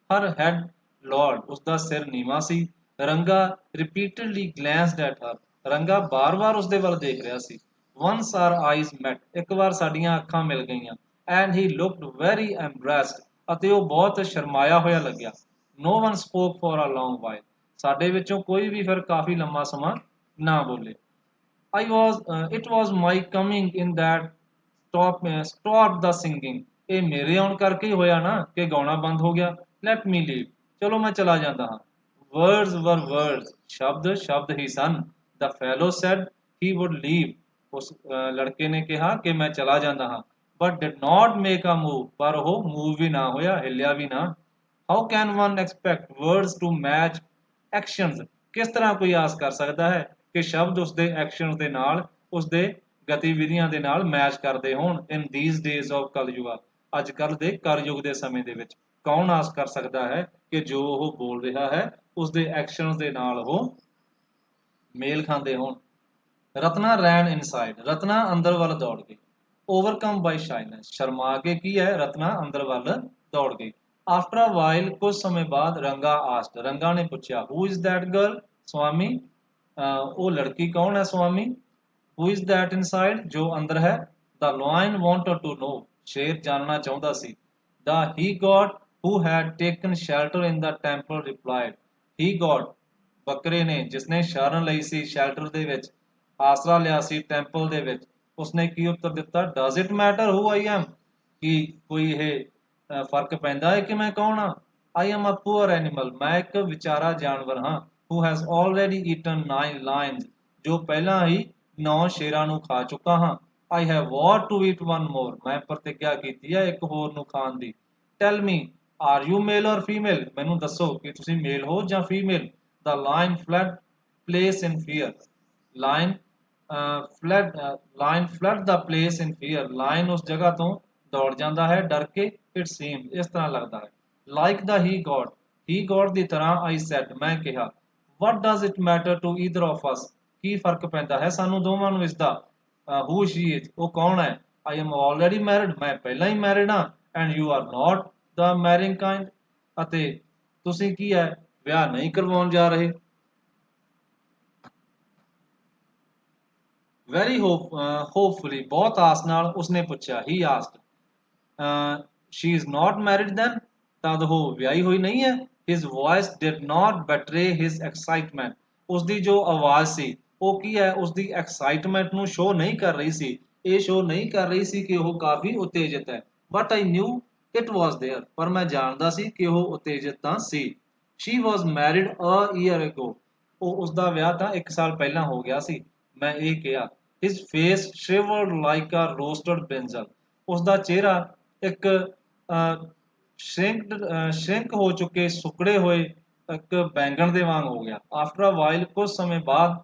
ਹਰ ਹੈਡ ਲੋਅਰਡ, ਉਸਦਾ ਸਿਰ ਨੀਵਾਂ ਸੀ। ਰੰਗਾ ਰਿਪੀਟਡਲੀ ਗਲੈਂਸਡ ਐਟ ਹਰ, ਰੰਗਾ ਬਾਰ-ਬਾਰ ਉਸਦੇ ਵੱਲ ਦੇਖ ਰਿਹਾ ਸੀ। ਵਨਸ ਆਰ ਆਈਜ਼ ਮੈਟ, ਇੱਕ ਵਾਰ ਸਾਡੀਆਂ ਅੱਖਾਂ ਮਿਲ ਗਈਆਂ। And he looked very embarrassed, ਅਤੇ ਉਹ ਬਹੁਤ ਸ਼ਰਮਾਇਆ ਹੋਇਆ ਲੱਗਿਆ। No one spoke for a long while, ਸਾਡੇ ਵਿੱਚੋਂ ਕੋਈ ਵੀ ਫਿਰ ਕਾਫੀ ਲੰਮਾ ਸਮਾਂ ਨਾ ਬੋਲੇ। It was my coming in that stopped the singing, ਇਹ ਮੇਰੇ ਆਉਣ ਕਰਕੇ ਹੀ ਹੋਇਆ ਨਾ ਕਿ ਗਾਉਣਾ ਬੰਦ ਹੋ ਗਿਆ। Let me leave, ਚਲੋ ਮੈਂ ਚਲਾ ਜਾਂਦਾ ਹਾਂ। Words were words, ਸ਼ਬਦ ਸ਼ਬਦ ਹੀ ਸਨ। The fellow said he would leave, ਉਸ ਲੜਕੇ ਨੇ ਕਿਹਾ ਕਿ ਮੈਂ ਚਲਾ ਜਾਂਦਾ ਹਾਂ। But did not make a move, ਪਰ ਉਹ ਮੂਵ ਵੀ ਨਾ ਹੋਇਆ, ਹਿੱਲਿਆ ਵੀ ਨਾ। How can one expect words to match actions, ਕਿਸ ਤਰ੍ਹਾਂ ਕੋਈ ਆਸ ਕਰ ਸਕਦਾ ਹੈ ਕਿ ਸ਼ਬਦ ਉਸਦੇ ਐਕਸ਼ਨਸ ਦੇ ਨਾਲ, ਉਸਦੇ ਗਤੀਵਿਧੀਆਂ ਦੇ ਨਾਲ ਮੈਚ ਕਰਦੇ ਹੋਣ। ਇਨ ਥੀਸ ਡੇਜ਼ ਆਫ ਕਲਯੁਗਾ, ਅੱਜ ਕੱਲ੍ਹ ਦੇ ਕਲਯੁਗ ਦੇ ਸਮੇਂ ਦੇ ਵਿੱਚ ਕੌਣ ਆਸ ਕਰ ਸਕਦਾ ਹੈ ਕਿ ਜੋ ਉਹ ਬੋਲ ਰਿਹਾ ਹੈ ਉਸਦੇ ਐਕਸ਼ਨਸ ਦੇ ਨਾਲ ਉਹ ਮੇਲ ਖਾਂਦੇ ਹੋਣ। ਰਤਨਾ ਰੈਨ ਇਨਸਾਈਡ, ਰਤਨਾ ਅੰਦਰ ਵੱਲ ਦੌੜ ਗਈ। ਓਵਰਕਮ ਬਾਈ ਸ਼ਾਈਨੈਸ, ਸ਼ਰਮਾ ਕੇ ਕੀ ਹੈ ਰਤਨਾ ਅੰਦਰ ਵੱਲ ਦੌੜ ਗਈ। ਆਫਟਰ ਅ ਵਾਈਲ, ਕੁਝ ਸਮੇਂ ਬਾਅਦ ਰੰਗਾ ਆਸਕਡ, ਰੰਗਾ ਨੇ ਪੁੱਛਿਆ who is that girl Swami, ਉਹ ਲੜਕੀ ਕੌਣ ਹੈ Swami. Who is that inside, ਜੋ ਅੰਦਰ ਹੈ। The lion wanted to know, ਸ਼ੇਰ ਜਾਣਨਾ ਚਾਹੁੰਦਾ ਸੀ। The he goat who had taken shelter in the temple replied, he goat, ਬੱਕਰੇ ਨੇ ਜਿਸਨੇ ਸ਼ਰਨ ਲਈ ਸੀ ਸ਼ੈਲਟਰ ਦੇ ਵਿੱਚ, ਆਸਰਾ ਲਿਆ ਸੀ ਟੈਂਪਲ ਦੇ ਵਿੱਚ, ਉਸਨੇ ਕੀ ਉੱਤਰ ਦਿੱਤਾ। Does it matter who I am, ਕੀ ਕੋਈ ਇਹ ਫਰਕ ਪੈਂਦਾ ਹੈ ਕਿ ਮੈਂ ਕੌਣ ਹਾਂ। I am a poor animal, ਮੈਂ ਇੱਕ ਵਿਚਾਰਾ ਜਾਨਵਰ ਹਾਂ। Who has already eaten 9 lions, ਜੋ ਪਹਿਲਾਂ ਹੀ 9 ਸ਼ੇਰਾਂ ਨੂੰ ਖਾ ਚੁੱਕਾ ਹਾਂ। I have vowed to eat one more, ਮੈਂ ਪ੍ਰਤਿੱਗਿਆ ਕੀਤੀ ਹੈ ਇੱਕ ਹੋਰ ਨੂੰ ਖਾਣ ਦੀ। ਟੈਲ ਮੀ ਆਰ ਯੂ ਮੇਲ ਔਰ ਫੀਮੇਲ, ਮੈਨੂੰ ਦੱਸੋ ਕਿ ਤੁਸੀਂ ਮੇਲ ਹੋ ਜਾਂ ਫੀਮੇਲ। ਦ ਲਾਇਨ ਫਲੱਡ ਪਲੇਸ ਇਨ ਫੀਅਰ, ਲਾਇਨ ਫਲੱਡ ਦਾ ਪਲੇਸ ਇਨ ਫੀਅਰ, ਲਾਇਨ ਉਸ ਜਗ੍ਹਾ ਤੋਂ ਦੌੜ ਜਾਂਦਾ ਹੈ ਡਰ ਕੇ। ਇਟ ਸੀਮ, ਇਸ ਤਰ੍ਹਾਂ ਲੱਗਦਾ ਹੈ। Like the he goat, he goat ਦੀ ਤਰ੍ਹਾਂ। ਆਈ ਸੈਡ, ਮੈਂ ਕਿਹਾ। What does it matter to either of us, ਕੀ ਫਰਕ ਪੈਂਦਾ ਹੈ ਸਾਨੂੰ ਦੋਵਾਂ ਨੂੰ ਇਸਦਾ। ਹੂ ਸ਼ੀ ਇਜ਼, ਉਹ ਕੌਣ ਹੈ। ਆਈ ਐਮ ਆਲਰੇਡੀ ਮੈਰਿਡ, ਮੈਂ ਪਹਿਲਾਂ ਹੀ ਮੈਰਿਡ ਹਾਂ। And you are not the marrying kind, ਅਤੇ ਤੁਸੀਂ ਕੀ ਹੈ ਵਿਆਹ ਨਹੀਂ ਕਰਵਾਉਣ ਜਾ ਰਹੇ। ਵੈਰੀ ਹੋਪਫੁਲੀ, ਬਹੁਤ ਆਸ ਨਾਲ ਉਸਨੇ ਪੁੱਛਿਆ। He asked she is not married then, ਤਦ ਉਹ ਵਿਆਹੀ ਹੋਈ ਨਹੀਂ ਹੈ। His voice did not betray his excitement, ਉਸਦੀ ਜੋ ਆਵਾਜ਼ ਸੀ ਉਹ ਕੀ ਹੈ ਉਸਦੀ ਐਕਸਾਈਟਮੈਂਟ ਨੂੰ ਸ਼ੋਅ ਨਹੀਂ ਕਰ ਰਹੀ ਸੀ। ਇਹ ਸ਼ੋਅ ਨਹੀਂ ਕਰ ਰਹੀ ਸੀ ਕਿ ਉਹ ਕਾਫੀ ਉਤੇਜਿਤ ਹੈ। But I new it was there, ਪਰ ਮੈਂ ਜਾਣਦਾ ਸੀ ਕਿ ਉਹ ਉਤੇਜਿਤ ਤਾਂ ਸੀ। She was married a year ਅਗੋ, ਉਹ ਉਸਦਾ ਵਿਆਹ ਤਾਂ 1 ਸਾਲ ਪਹਿਲਾਂ ਹੋ ਗਿਆ ਸੀ। ਮੈਂ ਇਹ ਕਿਹਾ। His face shivered like a roasted brinjal, ਉਸਦਾ ਚਿਹਰਾ ਇੱਕ ਸ਼੍ਰਿੰਕ ਹੋ ਚੁੱਕੇ ਸੁੱਕੜੇ ਹੋਏ ਇੱਕ ਬੈਂਗਣ ਦੇ ਵਾਂਗ ਹੋ ਗਿਆ। ਆਫਟਰ ਅ ਵਾਈਲ, ਕੁਝ ਸਮੇਂ ਬਾਅਦ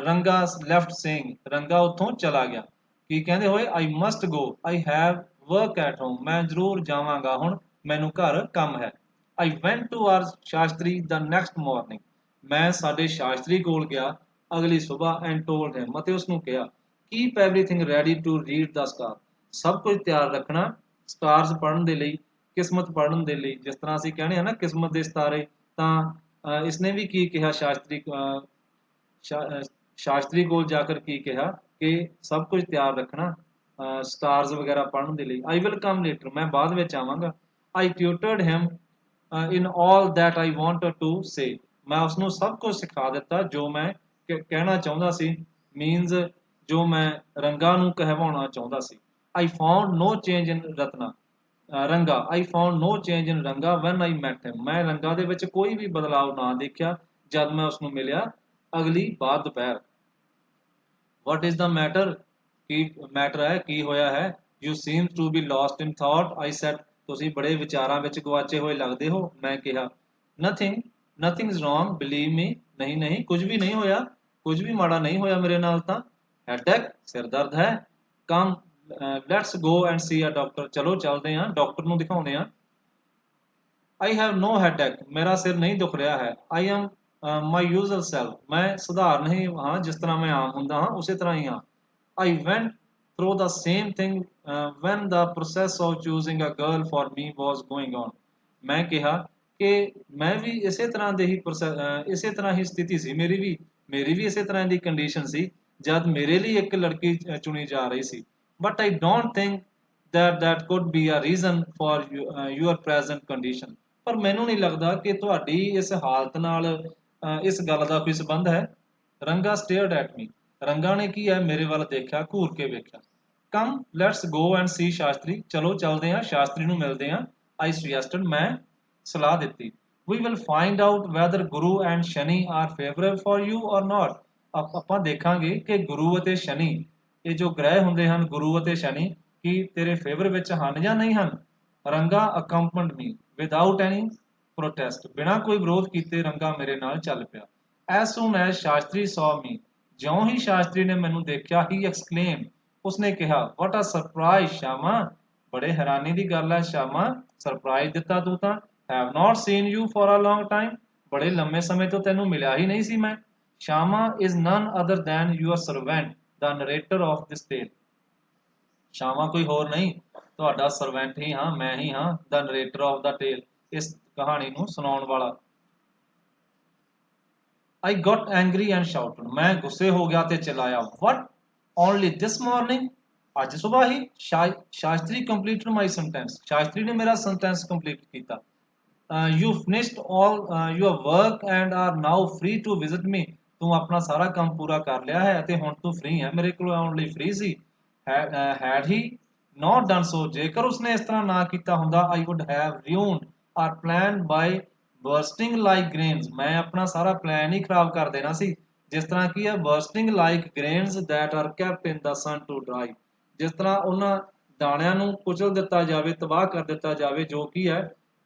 ਰੰਗਾ ਲੈਫਟ ਸੇਇੰਗ, ਰੰਗਾ ਉੱਥੋਂ ਚਲਾ ਗਿਆ ਕੀ ਕਹਿੰਦੇ ਹੋਏ। I must go, I have work at home, ਮੈਂ ਜ਼ਰੂਰ ਜਾਵਾਂਗਾ ਹੁਣ, ਮੈਨੂੰ ਘਰ ਕੰਮ ਹੈ। I went to our Shastri the next morning, ਮੈਂ ਸਾਡੇ ਸ਼ਾਸਤਰੀ ਕੋਲ ਗਿਆ ਅਗਲੀ ਸੁਬਾਹ। ਐਂਡ ਟੋਲਡ ਹਿਮ, ਅਤੇ ਉਸਨੂੰ ਕਿਹਾ। Keep everything ready to read the star, ਸਭ ਕੁਝ ਤਿਆਰ ਰੱਖਣਾ ਸਟਾਰਸ ਪੜ੍ਹਨ ਦੇ ਲਈ, ਕਿਸਮਤ ਪੜ੍ਹਨ ਦੇ ਲਈ। ਜਿਸ ਤਰ੍ਹਾਂ ਅਸੀਂ ਕਹਿੰਦੇ ਹਾਂ ਨਾ ਕਿਸਮਤ ਦੇ ਸਿਤਾਰੇ, ਤਾਂ ਇਸਨੇ ਵੀ ਕੀ ਕਿਹਾ ਸ਼ਾਸਤਰੀ ਸ਼ਾਸਤਰੀ ਕੋਲ ਜਾ ਕਰ ਕੀ ਕਿਹਾ कि सब कुछ तैयार रखना स्टार्स वगैरह पढ़न के लिए। आई विल कम लेटर, मैं बाद में आवांगा। I tutored him in all that I wanted to say, मैं उसनों सब कुछ सिखा दिता जो मैं कहना चाਹੁੰਦਾ ਸੀ, मीनस जो मैं रंगा ਨੂੰ कहवाਉਣਾ ਚਾਹੁੰਦਾ ਸੀ। I found no change in Ratna Ranga, I found no change in Ranga when I mat him, मैं रंगा ਦੇ ਵਿੱਚ ਕੋਈ ਵੀ ਬਦਲਾਵ ਨਾ ਦੇਖਿਆ ਜਦ ਮੈਂ ਉਸ ਨੂੰ ਮਿਲਿਆ ਅਗਲੀ ਬਾਅਦ ਦੁਪਹਿਰ। ਵਟ ਇਜ਼ ਦਾ ਮੈਟਰ, ਕੀ ਮੈਟਰ ਹੈ, ਕੀ ਹੋਇਆ ਹੈ। You seem to be lost in thought, I said, ਤੁਸੀਂ ਬੜੇ ਵਿਚਾਰਾਂ ਵਿੱਚ ਗਵਾਚੇ ਹੋਏ ਲੱਗਦੇ ਹੋ, ਮੈਂ ਕਿਹਾ। Nothing, nothing is wrong believe me, ਨਹੀਂ ਨਹੀਂ ਕੁਝ ਵੀ ਨਹੀਂ ਹੋਇਆ, ਕੁਝ ਵੀ ਮਾੜਾ ਨਹੀਂ ਹੋਇਆ ਮੇਰੇ ਨਾਲ ਤਾਂ। ਹੈਡੇਕ, ਸਿਰ ਦਰਦ ਹੈ। Come let's go and see a doctor, ਚਲੋ ਚੱਲਦੇ ਹਾਂ ਡਾਕਟਰ ਨੂੰ ਦਿਖਾਉਂਦੇ ਹਾਂ। आई हैव नो हेडेक, मेरा सिर नहीं दुख रहा है। I am my usual self, मैं सधारण ही हाँ जिस तरह मैं आम होंदा हाँ उसी तरह ही हाँ। I went through the same thing when the process of choosing a girl for me was going on, मैं कहा कि मैं भी इसे तरह दे ही इसे तरह ही स्थिति सी, मेरी भी इसे तरह की कंडीशन सी जब मेरे लिए एक लड़की चुनी जा रही सी। But I don't think that could be a reason for your present condition, ਪਰ ਮੈਨੂੰ ਨਹੀਂ ਲੱਗਦਾ ਕਿ ਤੁਹਾਡੀ ਇਸ ਹਾਲਤ ਨਾਲ ਇਸ ਗੱਲ ਦਾ ਕੋਈ ਸੰਬੰਧ ਹੈ। ਰੰਗਾ ਸਟੇਅਰਡ ਐਟ ਮੀ, ਰੰਗਾ ਨੇ ਕੀ ਹੈ ਮੇਰੇ ਵੱਲ ਦੇਖਿਆ, ਘੂਰ ਕੇ ਵੇਖਿਆ। ਕਮ ਲੈਟਸ ਗੋ ਐਂਡ ਸੀ ਸ਼ਾਸਤਰੀ, ਚਲੋ ਚੱਲਦੇ ਹਾਂ ਸ਼ਾਸਤਰੀ ਨੂੰ ਮਿਲਦੇ ਹਾਂ। ਆਈ ਸੁਜੈਸਟਡ, ਮੈਂ ਸਲਾਹ ਦਿੱਤੀ। We will find out whether Guru and Shani are favourable for you or not, ਆਪਾਂ ਦੇਖਾਂਗੇ ਕਿ ਗੁਰੂ ਅਤੇ ਸ਼ਨੀ, ਇਹ ਜੋ ਗ੍ਰਹਿ ਹੁੰਦੇ ਹਨ ਗੁਰੂ ਅਤੇ ਸ਼ਨੀ, ਕੀ ਤੇਰੇ ਫੇਵਰ ਵਿੱਚ ਹਨ ਜਾਂ ਨਹੀਂ ਹਨ। ਰੰਗਾ ਅਕੰਪਨਡ ਮੀ ਵਿਦਆਊਟ ਐਨੀ ਪ੍ਰੋਟੈਸਟ, ਬਿਨਾਂ ਕੋਈ ਵਿਰੋਧ ਕੀਤੇ ਰੰਗਾ ਮੇਰੇ ਨਾਲ ਚੱਲ ਪਿਆ। ਐਸ ਸੂਨ ਐਜ਼ ਸ਼ਾਸਤਰੀ ਸੌ ਮੀ, ਜਿਉਂ ਹੀ ਸ਼ਾਸਤਰੀ ਨੇ ਮੈਨੂੰ ਦੇਖਿਆ, ਹੀ ਐਕਸਕਲੇਮ, ਉਸਨੇ ਕਿਹਾ, ਵਾਟ ਅ ਸਰਪ੍ਰਾਈਜ਼ ਸ਼ਾਮਾ, ਬੜੇ ਹੈਰਾਨੀ ਦੀ ਗੱਲ ਹੈ ਸ਼ਾਮਾ, ਸਰਪ੍ਰਾਈਜ਼ ਦਿੱਤਾ ਤੂੰ ਤਾਂ। Have not seen you for a long time, ਬੜੇ ਲੰਮੇ ਸਮੇਂ ਤੋਂ ਤੈਨੂੰ ਮਿਲਿਆ ਹੀ ਨਹੀਂ ਸੀ ਮੈਂ। Shama is none other than your servant the narrator of this tale, Shama ਕੋਈ ਹੋਰ ਨਹੀਂ, ਤੁਹਾਡਾ ਸਰਵੈਂਟ ਹੀ ਹਾਂ, ਮੈਂ ਹੀ ਹਾਂ, ਦ ਨਰੇਟਰ ਆਫ ਦ ਟੇਲ, ਇਸ ਕਹਾਣੀ ਨੂੰ ਸੁਣਾਉਣ ਵਾਲਾ। I got angry and shouted, मैं गुस्से हो गया ते चिल्लाया, व्हाट, ओनली दिस मॉर्निंग, आज सुबह ही। Shastri completed my sentence, Shastri ने मेरा सेंटेंस कंप्लीट किया। You finished all your work and are now free to visit me, तू अपना सारा काम पूरा कर लिया है ते हुण तू फ्री है, मेरे को आउण लई फ्री सी। Had he not done so, जेकर उसने इस तरह ना किया हुंदा, I would have ruined our plan by bursting like grains, मैं अपना सारा प्लान ही खराब कर देना सी। जिस तरह की है bursting like grains that are kept in the sun to dry, जिस तरह उन्हां ਦਾਣਿਆਂ ਨੂੰ ਕੁਚਲ ਦਿੱਤਾ ਜਾਵੇ, ਤਬਾਹ ਕਰ ਦਿੱਤਾ ਜਾਵੇ, ਜੋ ਕੀ ਹੈ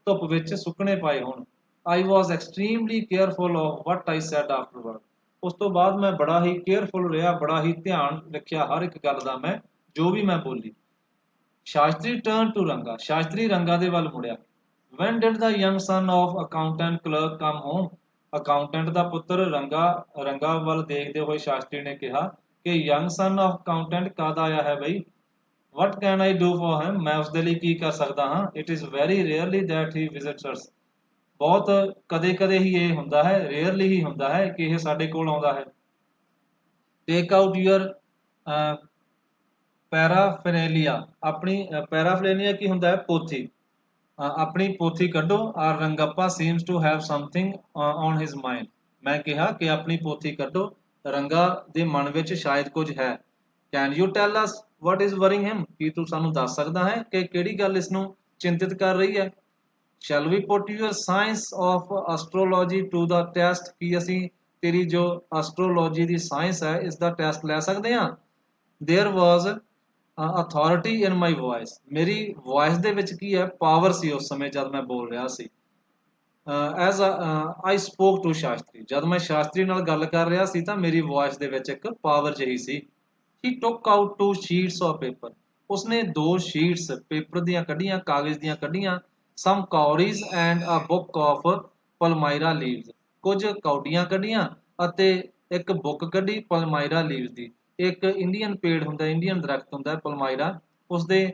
ਧੁੱਪ ਵਿੱਚ ਸੁੱਕਣੇ ਪਾਏ ਹੋਣ। I was extremely careful of what I said afterward, ਉਸ ਤੋਂ ਬਾਅਦ ਮੈਂ ਬੜਾ ਹੀ ਕੇਅਰਫੁਲ ਰਿਹਾ, ਬੜਾ ਹੀ ਧਿਆਨ ਰੱਖਿਆ ਹਰ ਇੱਕ ਗੱਲ ਦਾ ਮੈਂ, ਜੋ ਵੀ ਮੈਂ ਬੋਲੀ। ਸ਼ਾਸਤਰੀ ਟਰਨ ਟੂ ਰੰਗਾ, ਸ਼ਾਸਤਰੀ ਰੰਗਾ ਦੇ ਵੱਲ ਮੁੜਿਆ। When did the young son of accountant clerk come home, accountant ਦਾ ਪੁੱਤਰ ਰੰਗਾ ਵੱਲ ਦੇਖਦੇ ਹੋਏ ਸ਼ਾਸਤਰੀ ਨੇ ਕਿਹਾ ਕਿ ਯੰਗ ਸਨ ਆਫ ਅਕਾਊਂਟੈਂਟ ਕਦ ਆਇਆ ਹੈ ਬਈ। What can I do for him, ਮੈਂ ਉਸਦੇ ਲਈ ਕੀ ਕਰ ਸਕਦਾ ਹਾਂ। It is very rarely that he visits us, ਬਹੁਤ ਕਦੇ ਕਦੇ ਹੀ ਇਹ ਹੁੰਦਾ ਹੈ, ਰੇਅਰਲੀ ਹੀ ਹੁੰਦਾ ਹੈ ਕਿ ਇਹ ਸਾਡੇ ਕੋਲ ਆਉਂਦਾ ਹੈ। ਟੇਕ ਆਊਟ ਯੂਅਰ ਪੈਰਾਫਰੇਲੀਆ, ਆਪਣੀ ਪੈਰਾਫਰੇਲੀਆ ਕੀ ਹੁੰਦਾ ਹੈ, ਪੋਥੀ, ਆਪਣੀ ਪੋਥੀ ਕੱਢੋ। Our Rangappa seems to have something on his mind, ਮੈਂ ਕਿਹਾ ਕਿ ਆਪਣੀ ਪੋਥੀ ਕੱਢੋ, ਰੰਗਾ ਦੇ ਮਨ ਵਿੱਚ ਸ਼ਾਇਦ ਕੁਝ ਹੈ। Can you tell us what is worrying him, ਕੀ ਤੂੰ ਸਾਨੂੰ ਦੱਸ ਸਕਦਾ ਹੈ ਕਿ ਕਿਹੜੀ ਗੱਲ ਇਸ ਨੂੰ ਚਿੰਤਿਤ ਕਰ ਰਹੀ ਹੈ। Shall we put your science of astrology to the test, ਕੀ ਅਸੀਂ ਤੇਰੀ ਜੋ ਐਸਟਰੋਲੋਜੀ ਦੀ ਸਾਇੰਸ ਹੈ ਇਸ ਦਾ ਟੈਸਟ ਲੈ ਸਕਦੇ ਹਾਂ। There was authority in my voice, मेरी वॉइस ਦੇ ਵਿੱਚ ਕੀ ਹੈ, ਪਾਵਰ ਸੀ ਉਸ ਸਮੇਂ ਜਦ ਮੈਂ ਬੋਲ ਰਿਹਾ ਸੀ। ਐਜ਼ ਆਈ ਸਪੋਕ ਟੂ ਸ਼ਾਸਤਰੀ, ਜਦ ਮੈਂ ਸ਼ਾਸਤਰੀ ਨਾਲ ਗੱਲ ਕਰ ਰਿਹਾ ਸੀ ਤਾਂ ਮੇਰੀ ਵੌਇਸ ਦੇ ਵਿੱਚ ਇੱਕ ਪਾਵਰ ਜਿਹੀ ਸੀ। ਹੀ ਟੁੱਕ ਆਊਟ 2 ਸ਼ੀਟਸ ਆਫ ਪੇਪਰ, ਉਸਨੇ 2 ਸ਼ੀਟਸ ਪੇਪਰ ਦੀਆਂ ਕੱਢੀਆਂ, ਕਾਗਜ਼ ਦੀਆਂ ਕੱਢੀਆਂ। Some cowries and a book of palmyra leaves, ਕੁਝ ਕੌਡੀਆਂ ਕੱਢੀਆਂ ਅਤੇ ਇੱਕ ਬੁੱਕ ਕੱਢੀ ਪਲਮਾਇਰਾ ਲੀਵਸ ਦੀ। ਇੱਕ ਇੰਡੀਅਨ ਪੇੜ ਹੁੰਦਾ, ਇੰਡੀਅਨ ਦਰਖਤ ਹੁੰਦਾ ਪਲਮਾਇਰਾ, ਉਸਦੇ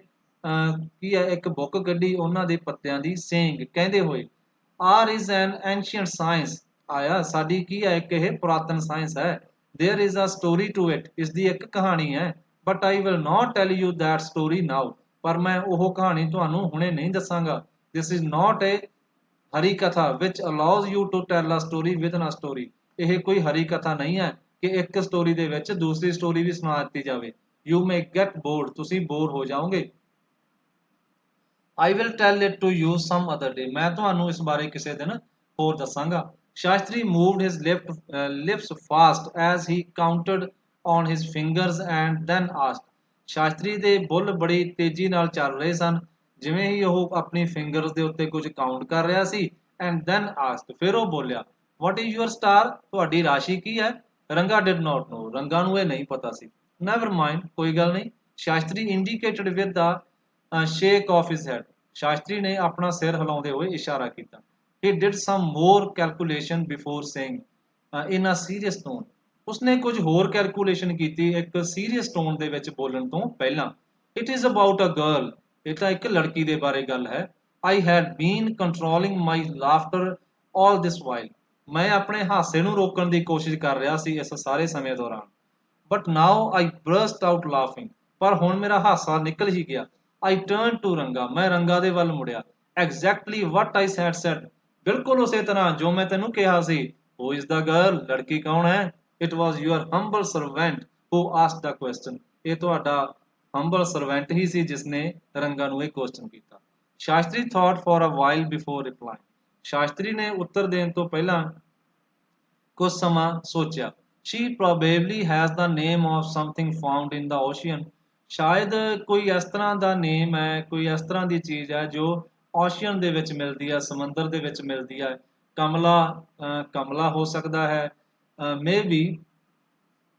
ਕੀ ਹੈ ਇੱਕ ਬੁੱਕ ਕੱਢੀ ਉਹਨਾਂ ਦੇ ਪੱਤਿਆਂ ਦੀ, ਸੇਇੰਗ ਕਹਿੰਦੇ ਹੋਏ, our is an ancient science, ਆਇਆ ਸਾਡੀ ਕੀ ਹੈ ਇੱਕ ਇਹ ਪੁਰਾਤਨ ਸਾਇੰਸ ਹੈ। There is a story to it, इसकी एक कहानी है, but I will not tell you that story now, पर मैं वो कहानी ਤੁਹਾਨੂੰ ਹੁਣੇ नहीं दसांगा। This is not a Harikatha which allows you to tell a story with a story, ਇਹ कोई हरी कथा नहीं है कि एक स्टोरी ਦੇ ਵਿੱਚ दूसरी स्टोरी भी सुना ਦਿੱਤੀ ਜਾਵੇ। यू मे गेट बोर्ड, ਤੁਸੀਂ बोर हो जाओगे। I will tell it to you some other day, मैं ਤੁਹਾਨੂੰ ਇਸ ਬਾਰੇ ਕਿਸੇ ਦਿਨ ਹੋਰ ਦੱਸਾਂਗਾ। Shastri moved his lips fast as he counted on his fingers and then asked, ਸ਼ਾਸਤਰੀ ਦੇ ਬੁੱਲ ਬੜੀ ਤੇਜ਼ੀ ਨਾਲ ਚੱਲ ਰਹੇ ਸਨ ਜਿਵੇਂ ਹੀ ਉਹ ਆਪਣੀ ਫਿੰਗਰਸ ਦੇ ਉੱਤੇ ਕੁਝ ਕਾਊਂਟ ਕਰ ਰਿਹਾ ਸੀ। ਐਂਡ ਦੈਨ ਆਸਕਡ, ਫਿਰ ਉਹ ਬੋਲਿਆ, ਵਾਟ ਇਜ਼ ਯੂਅਰ ਸਟਾਰ, ਤੁਹਾਡੀ ਰਾਸ਼ੀ ਕੀ ਹੈ। ਰੰਗਾ ਡਿਡ ਨਾਟ ਨੋ, ਰੰਗਾ ਨੂੰ ਇਹ ਨਹੀਂ ਪਤਾ ਸੀ। ਨੈਵਰ ਮਾਈਂਡ, ਕੋਈ ਗੱਲ ਨਹੀਂ। Shastri indicated with the shake of his head, Shastri ਨੇ ਆਪਣਾ ਸਿਰ ਹਿਲਾਉਂਦੇ ਹੋਏ ਇਸ਼ਾਰਾ ਕੀਤਾ। he did some more calculation before saying in a serious tone, ਉਸਨੇ ਕੁਝ ਹੋਰ ਕੈਲਕੂਲੇਸ਼ਨ ਕੀਤੀ ਇੱਕ ਸੀਰੀਅਸ ਟੋਨ ਦੇ ਵਿੱਚ ਬੋਲਣ ਤੋਂ ਪਹਿਲਾਂ। It is about a girl, ਇਹ ਤਾਂ ਇੱਕ ਲੜਕੀ ਦੇ ਬਾਰੇ ਗੱਲ ਹੈ। I had been controlling my laughter all this while, ਮੈਂ ਆਪਣੇ ਹਾਸੇ ਨੂੰ ਰੋਕਣ ਦੀ ਕੋਸ਼ਿਸ਼ ਕਰ ਰਿਹਾ ਸੀ ਇਸ ਸਾਰੇ ਸਮੇਂ ਦੌਰਾਨ। But now I burst out laughing, ਪਰ ਹੁਣ ਮੇਰਾ ਹਾਸਾ ਨਿਕਲ ਹੀ ਗਿਆ। ਆਈ ਟਰਨ ਟੂ ਰੰਗਾ, ਮੈਂ ਰੰਗਾ ਦੇ ਵੱਲ ਮੁੜਿਆ। Exactly what I had said, ਬਿਲਕੁਲ ਉਸੇ ਤਰ੍ਹਾਂ ਜੋ ਮੈਂ ਤੈਨੂੰ ਕਿਹਾ ਸੀ। ਹੂ ਇਜ਼ ਦਾ ਗਰਲ, ਲੜਕੀ ਕੌਣ ਹੈ। It was your humble servant who asked the question, ਇਹ ਤੁਹਾਡਾ ਹੰਬਲ ਸਰਵੈਂਟ ਹੀ ਸੀ ਜਿਸਨੇ ਰੰਗਾ ਨੂੰ ਇਹ ਕੁਐਸਚਨ ਕੀਤਾ। Shastri thought for a while before reply, Shastri ਨੇ ਉੱਤਰ ਦੇਣ ਤੋਂ ਪਹਿਲਾਂ ਕੁਝ ਸਮਾਂ ਸੋਚਿਆ। she probably has the name of something found in the ocean, ਸ਼ਾਇਦ ਕੋਈ ਇਸ ਤਰ੍ਹਾਂ ਦਾ ਨੇਮ ਹੈ, ਕੋਈ ਇਸ ਤਰ੍ਹਾਂ ਦੀ ਚੀਜ਼ ਹੈ ਜੋ ਓਸ਼ੀਅਨ ਦੇ ਵਿੱਚ ਮਿਲਦੀ ਹੈ, ਸਮੁੰਦਰ ਦੇ ਵਿੱਚ ਮਿਲਦੀ ਹੈ। ਕਮਲਾ, ਕਮਲਾ ਹੋ ਸਕਦਾ ਹੈ। May be,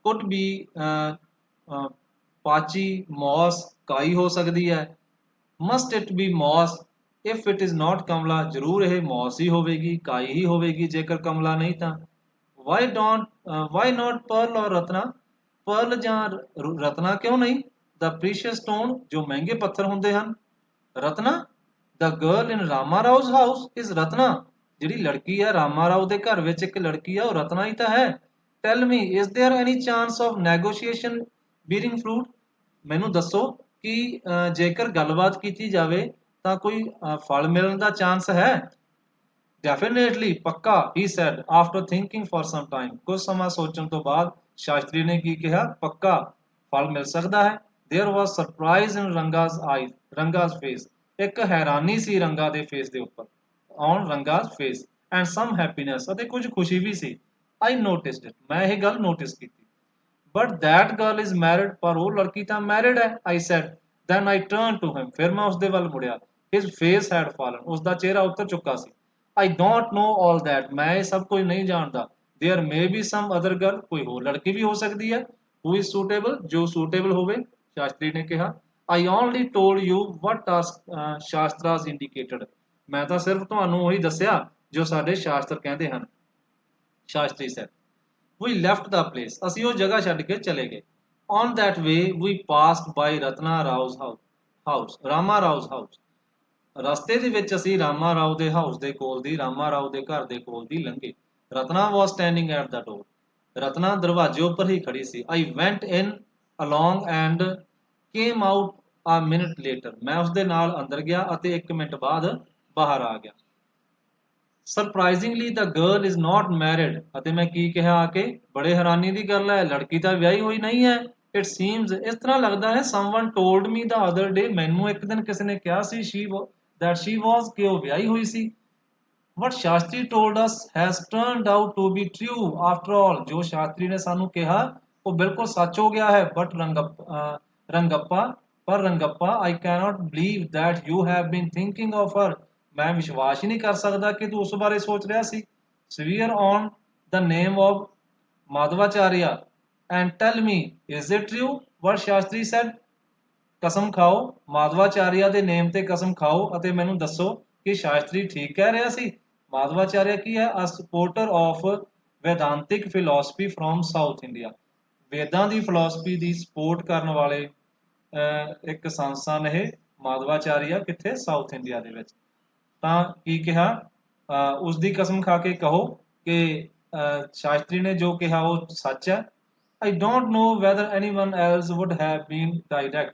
could be, pachi, moss, ਕਾਈ ਹੋ ਸਕਦੀ ਹੈ। Must it be moss if it is not Kamala, ਜ਼ਰੂਰ ਇਹ ਮੌਸ ਹੀ ਹੋਵੇਗੀ, ਕਾਈ ਹੀ ਹੋਵੇਗੀ ਜੇਕਰ ਕਮਲਾ ਨਹੀਂ ਤਾਂ। ਵਾਈ ਨਾਟ ਪਰਲ ਔਰ ਰਤਨਾ, ਪਰਲ ਜਾਂ ਰਤਨਾ ਕਿਉਂ ਨਹੀਂ। ਦ ਪ੍ਰੀਸ਼ੀਅਸ ਸਟੋਨ, ਜੋ ਮਹਿੰਗੇ ਪੱਥਰ ਹੁੰਦੇ ਹਨ। Ratna, the girl in Rama Rao's house is Ratna, ਜਿਹੜੀ ਲੜਕੀ ਹੈ ਰਾਮਾ ਰਾਓ ਦੇ ਘਰ ਵਿੱਚ ਇੱਕ ਲੜਕੀ ਹੈ ਉਹ ਰਤਨਾ ਹੀ ਤਾਂ ਹੈ। Tell me, is there any chance of negotiation bearing fruit, ਮੈਨੂੰ ਦੱਸੋ ਕਿ ਜੇਕਰ ਗੱਲਬਾਤ ਕੀਤੀ ਜਾਵੇ ਤਾਂ ਕੋਈ ਫਲ ਮਿਲਣ ਦਾ ਚਾਂਸ ਹੈ। ਡੈਫੀਨੇਟਲੀ, ਪੱਕਾ, ਹੀ sad after thinking for some time, ਕੁਝ ਸਮਾਂ ਸੋਚਣ ਤੋਂ ਬਾਅਦ ਸ਼ਾਸਤਰੀ ਨੇ ਕੀ ਕਿਹਾ, ਪੱਕਾ ਫਲ ਮਿਲ ਸਕਦਾ ਹੈ। There was surprise in Ranga's eyes, Ranga's face, ਇੱਕ ਹੈਰਾਨੀ ਸੀ ਰੰਗਾ ਦੇ ਫੇਸ ਦੇ ਉੱਪਰ, on Ranga's face, and some happiness, ਅਤੇ ਕੁਝ ਖੁਸ਼ੀ ਵੀ ਸੀ। ਆਈ ਨੋਟਿਸਡ ਇਟ, ਮੈਂ ਇਹ ਗੱਲ ਨੋਟਿਸ ਕੀਤੀ। But that girl is married, ਪਰ ਉਹ ਲੜਕੀ ਤਾਂ ਮੈਰਿਡ ਹੈ। I said, then I turn to him, ਫਿਰ ਮੈਂ ਉਸਦੇ ਵੱਲ ਮੁੜਿਆ। ਹਿਜ਼ ਫੇਸ ਹੈਡ ਫਾਲਨ, ਉਸਦਾ ਚਿਹਰਾ ਉੱਤਰ ਚੁੱਕਾ ਸੀ। I don't know all that, ਮੈਂ ਇਹ ਸਭ ਕੁਝ ਨਹੀਂ ਜਾਣਦਾ। There may be some other girl, कोई होर लड़की भी हो सकती है। हु इज सूटेबल, जो सूटेबल होवे, शास्त्री ने कहा। I only told you what are shastras indicated, मैं तो सिर्फ ਤੁਹਾਨੂੰ ਉਹੀ ਦੱਸਿਆ ਜੋ ਸਾਡੇ ਸ਼ਾਸਤਰ ਕਹਿੰਦੇ ਹਨ। ਸ਼ਾਸਤਰੀ sad, we left the place, ਅਸੀਂ ਉਹ ਜਗ੍ਹਾ ਛੱਡ ਕੇ ਚਲੇ ਗਏ। on that way we passed by Ratna Rao's house, Rama ਰਾਓ's house, ਰਸਤੇ ਦੇ ਵਿੱਚ ਅਸੀਂ ਰਾਮਾ ਰਾਓ ਦੇ ਹਾਊਸ ਦੇ ਕੋਲ ਦੀ, ਰਾਮਾ ਰਾਓ ਦੇ ਘਰ ਦੇ ਕੋਲ ਦੀ ਲੰਘੇ। Ratna was standing at the door, Ratna ਦਰਵਾਜ਼ੇ ਉੱਪਰ ਹੀ ਖੜੀ ਸੀ। I went in along and came out a minute later, ਮੈਂ ਉਸਦੇ ਨਾਲ ਅੰਦਰ ਗਿਆ ਅਤੇ 1 ਮਿੰਟ ਬਾਅਦ ਬਾਹਰ ਆ ਗਿਆ। Surprisingly the girl is not married, ਅਤੇ ਮੈਂ ਕੀ ਕਿਹਾ ਆ ਕੇ, ਬੜੇ ਹੈਰਾਨੀ ਦੀ ਗੱਲ ਹੈ, ਲੜਕੀ ਤਾਂ ਵਿਆਹੀ ਹੋਈ ਨਹੀਂ ਹੈ। ਇਟ ਸੀਮਸ, ਇਸ ਤਰ੍ਹਾਂ ਲੱਗਦਾ ਹੈ, someone told me the other day, ਮੈਨੂੰ ਇੱਕ ਦਿਨ ਕਿਸੇ ਨੇ ਕਿਹਾ ਸੀ that she was, ਕਿ ਉਹ ਵਿਆਹੀ ਹੋਈ ਸੀ। what Shastri told us has turned out to be true after all, ਜੋ ਸ਼ਾਸਤਰੀ ਨੇ ਸਾਨੂੰ ਕਿਹਾ ਉਹ ਬਿਲਕੁਲ ਸੱਚ ਹੋ ਗਿਆ ਹੈ। but ਰੰਗੱਪਾ, ਪਰ ਰੰਗੱਪਾ, I cannot believe that you have been thinking of her, ਮੈਂ ਵਿਸ਼ਵਾਸ ਹੀ ਨਹੀਂ ਕਰ ਸਕਦਾ ਕਿ ਤੂੰ ਉਸ ਬਾਰੇ ਸੋਚ ਰਿਹਾ ਸੀ। swear on the name of ਮਾਧਵਾਚਾਰਿਆ and tell me, is it true what Shastri said, ਕਸਮ ਖਾਓ, ਮਾਧਵਾਚਾਰਿਆ ਦੇ ਨੇਮ ਤੇ ਕਸਮ ਖਾਓ ਅਤੇ ਮੈਨੂੰ ਦੱਸੋ ਕਿ ਸ਼ਾਸਤਰੀ ਠੀਕ ਕਹਿ ਰਿਹਾ ਸੀ। ਮਾਧਵਾਚਾਰਿਆ ਕੀ ਹੈ, a supporter of Vedantic philosophy from South India, ਵੇਦਾਂ ਦੀ ਫਿਲਾਸਫੀ ਦੀ ਸਪੋਰਟ ਕਰਨ ਵਾਲੇ ਇੱਕ ਸੰਸਥਾ ਨੇ ਇਹ ਮਾਧਵਾਚਾਰਿਆ, ਕਿੱਥੇ, ਸਾਊਥ ਇੰਡੀਆ ਦੇ ਵਿੱਚ। ਤਾਂ ਕੀ ਕਿਹਾ, ਉਸ ਦੀ ਕਸਮ ਖਾ ਕੇ ਕਹੋ ਕਿ ਸ਼ਾਸਤਰੀ ਨੇ ਜੋ ਕਿਹਾ ਉਹ ਸੱਚ ਹੈ। I don't know whether anyone else would have been direct.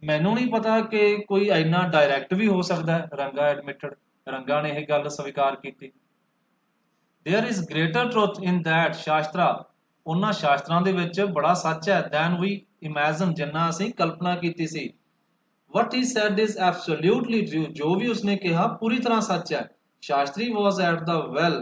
ਮੈਨੂੰ ਨਹੀਂ ਪਤਾ ਕਿ ਕੋਈ ਇੰਨਾ ਡਾਇਰੈਕਟ ਵੀ ਹੋ ਸਕਦਾ ਹੈ, ਰੰਗਾ ਐਡਮਿਟਡ। ਰੰਗਾ ਨੇ ਇਹ ਗੱਲ ਸਵੀਕਾਰ ਕੀਤੀ। There is greater truth in that ਸ਼ਾਸਤਰਾ, ਉਹਨਾਂ ਸ਼ਾਸਤਰਾਂ ਦੇ ਵਿੱਚ ਬੜਾ ਸੱਚ ਹੈ, than we imagine, ਜਿੰਨਾ ਅਸੀਂ ਕਲਪਨਾ ਕੀਤੀ ਸੀ। What he said is absolutely true, ਜੋ ਵੀ ਉਸਨੇ ਕਿਹਾ ਪੂਰੀ ਤਰ੍ਹਾਂ ਸੱਚ ਹੈ। ਸ਼ਾਸਤਰੀ was at the well,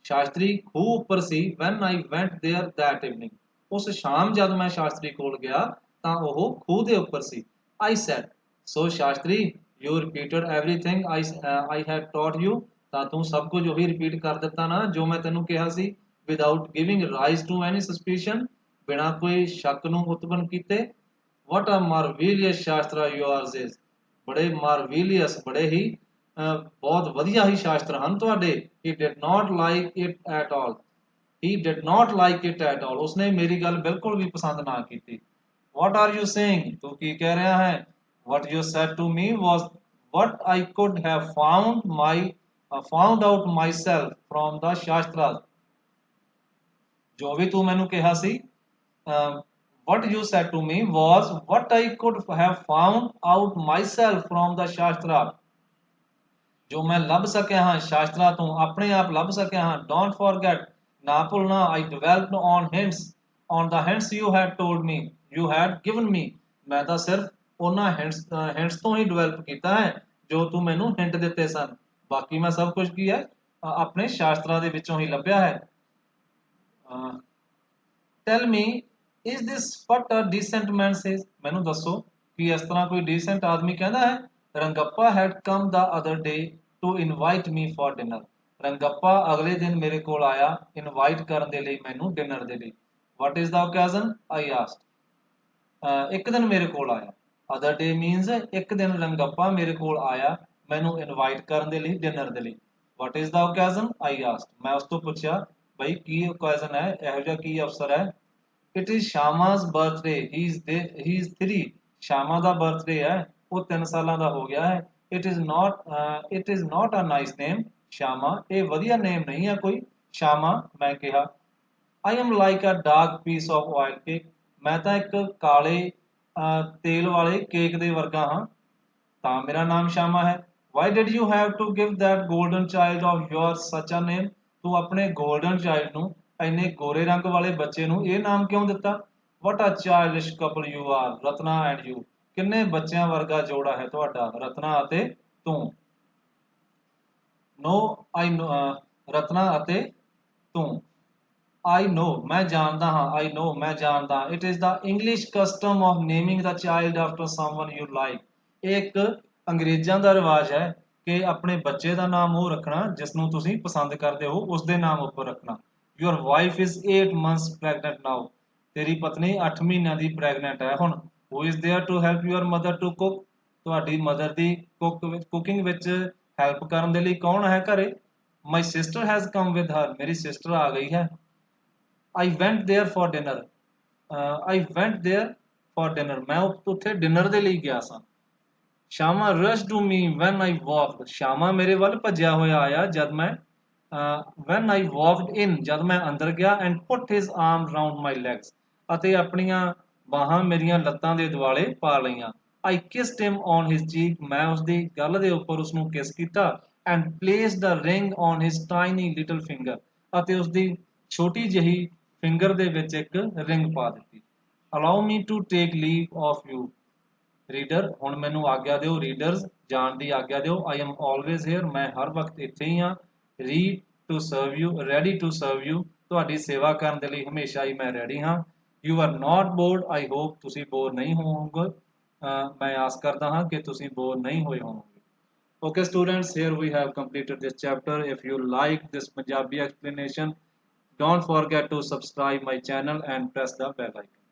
ਸ਼ਾਸਤਰੀ ਖੂਹ ਉੱਪਰ ਸੀ, when I went there that evening, ਉਸ ਸ਼ਾਮ ਜਦ ਮੈਂ ਸ਼ਾਸਤਰੀ ਕੋਲ ਗਿਆ ਤਾਂ ਉਹ ਖੂਹ ਦੇ ਉੱਪਰ ਸੀ। I said, so Shastri, you repeated everything I had taught you, ਤਾਂ ਤੂੰ ਸਭ ਕੁਝ ਉਹੀ ਰਿਪੀਟ ਕਰ ਦਿੱਤਾ ਨਾ ਜੋ ਮੈਂ ਤੈਨੂੰ ਕਿਹਾ ਸੀ, without giving rise to any suspicion, ਬਿਨਾਂ ਕੋਈ ਸ਼ੱਕ ਨੂੰ ਉਤਪੰਨ ਕੀਤੇ। What a marvelous ਸ਼ਾਸਤਰਾ yours is, ਬੜੇ marvelous, ਬੜੇ ਹੀ ਬਹੁਤ ਵਧੀਆ ਹੀ ਸ਼ਾਸਤਰ ਹਨ ਤੁਹਾਡੇ। He did not like it at all, he did not like it at all, ਉਸਨੇ ਮੇਰੀ ਗੱਲ ਬਿਲਕੁਲ ਵੀ ਪਸੰਦ ਨਾ ਕੀਤੀ। What are you saying, ਤੂੰ ਕੀ ਕਹਿ ਰਿਹਾ ਹੈ? What you said to me was what I could have found out myself from the shastras, ਜੋ ਵੀ ਤੂੰ ਮੈਨੂੰ ਕਿਹਾ ਸੀ, what you said to me was what I could have found out myself from the shastras, ਜੋ ਮੈਂ ਲੱਭ ਸਕਿਆ ਹਾਂ ਸ਼ਾਸਤਰਾਂ ਤੋਂ, ਆਪਣੇ ਆਪ ਲੱਭ ਸਕਿਆ ਹਾਂ। Don't forget, ਨਾ ਭੁੱਲਣਾ, I developed on the hints you had told me, you had given me, ਮੈਂ ਤਾਂ ਸਿਰਫ ਉਹਨਾਂ hints ਤੋਂ ਹੀ ਡਿਵੈਲਪ ਕੀਤਾ ਹੈ ਜੋ ਤੂੰ ਮੈਨੂੰ ਹਿੰਟ ਦਿੱਤੇ ਸਨ। ਬਾਕੀ ਮੈਂ ਸਭ ਕੁਝ ਕੀ ਹੈ ਆਪਣੇ ਸ਼ਾਸਤਰਾਂ ਦੇ ਵਿੱਚੋਂ ਹੀ ਲੱਭਿਆ ਹੈ। Tell me, is this what a decent man says, ਮੈਨੂੰ ਦੱਸੋ ਕਿ ਇਸ ਤਰ੍ਹਾਂ ਕੋਈ decent ਆਦਮੀ ਕਹਿੰਦਾ ਹੈ? ਰੰਗੱਪਾ had come the other day to invite me for dinner, ਰੰਗੱਪਾ ਅਗਲੇ ਦਿਨ ਮੇਰੇ ਕੋਲ ਆਇਆ ਇਨਵਾਈਟ ਕਰਨ ਦੇ ਲਈ ਮੈਨੂੰ ਡਿਨਰ ਦੇ ਲਈ। What is the occasion, I asked, ਇੱਕ ਦਿਨ ਮੇਰੇ ਕੋਲ ਆਇਆ। other day means ਇੱਕ ਦਿਨ ਰੰਗੱਪਾ ਮੇਰੇ ਕੋਲ ਆਇਆ ਮੈਨੂੰ ਇਨਵਾਈਟ ਕਰਨ ਦੇ ਲਈ ਡਿਨਰ ਦੇ ਲਈ। What is the occasion, I asked, ਮੈਂ ਉਸ ਤੋਂ ਪੁੱਛਿਆ ਬਈ ਕੀ occasion ਹੈ, ਇਹੋ ਜਿਹਾ ਕੀ ਅਵਸਰ ਹੈ? It is Shama's birthday, he is 3, Shama the birthday ਹੈ, ਉਹ 3 ਸਾਲਾਂ ਦਾ ਹੋ ਗਿਆ ਹੈ। It is not a nice name, ਸ਼ਾਮਾ, ਇਹ ਵਧੀਆ ਨੇਮ ਨਹੀਂ ਹੈ ਕੋਈ, ਸ਼ਾਮਾ, ਮੈਂ ਕਿਹਾ। I am like a dark piece of oil cake, ਮੈਂ ਤਾਂ ਇੱਕ ਕਾਲੇ ਤੇਲ ਵਾਲੇ ਕੇਕ ਦੇ ਵਰਗਾ ਹਾਂ, ਤਾਂ ਮੇਰਾ ਨਾਮ ਸ਼ਾਮਾ ਹੈ। Why did you have to give that golden child of yours such a name, ਤੂੰ ਆਪਣੇ golden child ਨੂੰ, ਇੰਨੇ ਗੋਰੇ ਰੰਗ ਵਾਲੇ ਬੱਚੇ ਨੂੰ ਇਹ ਨਾਮ ਕਿਉਂ ਦਿੱਤਾ? What a childish couple you are, Ratna and you, ਕਿੰਨੇ ਬੱਚਿਆਂ ਵਰਗਾ ਜੋੜਾ ਹੈ ਤੁਹਾਡਾ, ਰਤਨਾ ਅਤੇ ਤੂੰ। No, I know, ਰਤਨਾ ਅਤੇ ਤੂੰ। I know, ਮੈਂ ਜਾਣਦਾ ਹਾਂ, I know, ਮੈਂ ਜਾਣਦਾ। It is the English custom of naming the child after someone you like, ਇਹ ਇੱਕ ਅੰਗਰੇਜ਼ਾਂ ਦਾ ਰਿਵਾਜ ਹੈ ਕਿ ਆਪਣੇ ਬੱਚੇ ਦਾ ਨਾਮ ਉਹ ਰੱਖਣਾ ਜਿਸ ਨੂੰ ਤੁਸੀਂ ਪਸੰਦ ਕਰਦੇ ਹੋ, ਉਸ ਦੇ ਨਾਮ ਉੱਪਰ ਰੱਖਣਾ। Your wife is 8 months pregnant now, ਤੇਰੀ ਪਤਨੀ 8 ਮਹੀਨਿਆਂ ਦੀ ਪ੍ਰੈਗਨੈਂਟ ਹੈ ਹੁਣ। Who is there to help your mother to cook, ਤੁਹਾਡੀ ਮਦਰ ਦੀ ਕੁਕਿੰਗ ਵਿੱਚ ਹੈਲਪ ਕਰਨ ਦੇ ਲਈ ਕੌਣ ਹੈ ਘਰੇ? My sister has come with her, ਮੇਰੀ ਸਿਸਟਰ ਆ ਗਈ ਹੈ। I went there for dinner, ਮੈਂ ਉੱਥੇ ਡਿਨਰ ਦੇ ਲਈ ਗਿਆ ਸਾਂ। ਸ਼ਾਮਾ rushed to me when I walked, ਸ਼ਾਮਾ ਮੇਰੇ ਵੱਲ ਭੱਜਿਆ ਹੋਇਆ ਆਇਆ ਜਦ ਮੈਂ when I walked in, ਜਦ ਮੈਂ ਅੰਦਰ ਗਿਆ, and put his arm round my legs, ਅਤੇ ਆਪਣੀਆਂ ਬਾਹਾਂ ਮੇਰੀਆਂ ਲੱਤਾਂ ਦੇ ਦੁਆਲੇ ਪਾ ਲਈਆਂ। I kissed him on his cheek, ਮੈਂ ਉਸਦੀ ਗੱਲ ਦੇ ਉੱਪਰ ਉਸਨੂੰ ਕਿਸ ਕੀਤਾ, and placed the ring on his tiny little finger, ਅਤੇ ਉਸਦੀ ਛੋਟੀ ਜਿਹੀ ਫਿੰਗਰ ਦੇ ਵਿੱਚ ਇੱਕ ਰਿੰਗ ਪਾ ਦਿੱਤੀ। Allow me to take leave of you, reader, ਹੁਣ ਮੈਨੂੰ ਆਗਿਆ ਦਿਓ, ਰੀਡਰਸ ਜਾਣ ਦੀ ਆਗਿਆ ਦਿਓ। I am always here, ਮੈਂ ਹਰ ਵਕਤ ਇੱਥੇ ਹੀ ਹਾਂ। Ready to serve you, ਤੁਹਾਡੀ ਸੇਵਾ ਕਰਨ ਦੇ ਲਈ ਹਮੇਸ਼ਾ ਹੀ ਮੈਂ ਰੈਡੀ ਹਾਂ। You are not bored, I hope, ਤੁਸੀਂ ਬੋਰ ਨਹੀਂ ਹੋਵੋਗੇ, ਮੈਂ ਆਸ ਕਰਦਾ ਹਾਂ ਕਿ ਤੁਸੀਂ ਬੋਰ ਨਹੀਂ ਹੋਏ ਹੋਵੋਗੇ। Okay students, here we have completed this chapter. If you like this Punjabi explanation, don't forget to subscribe my channel and press the bell icon.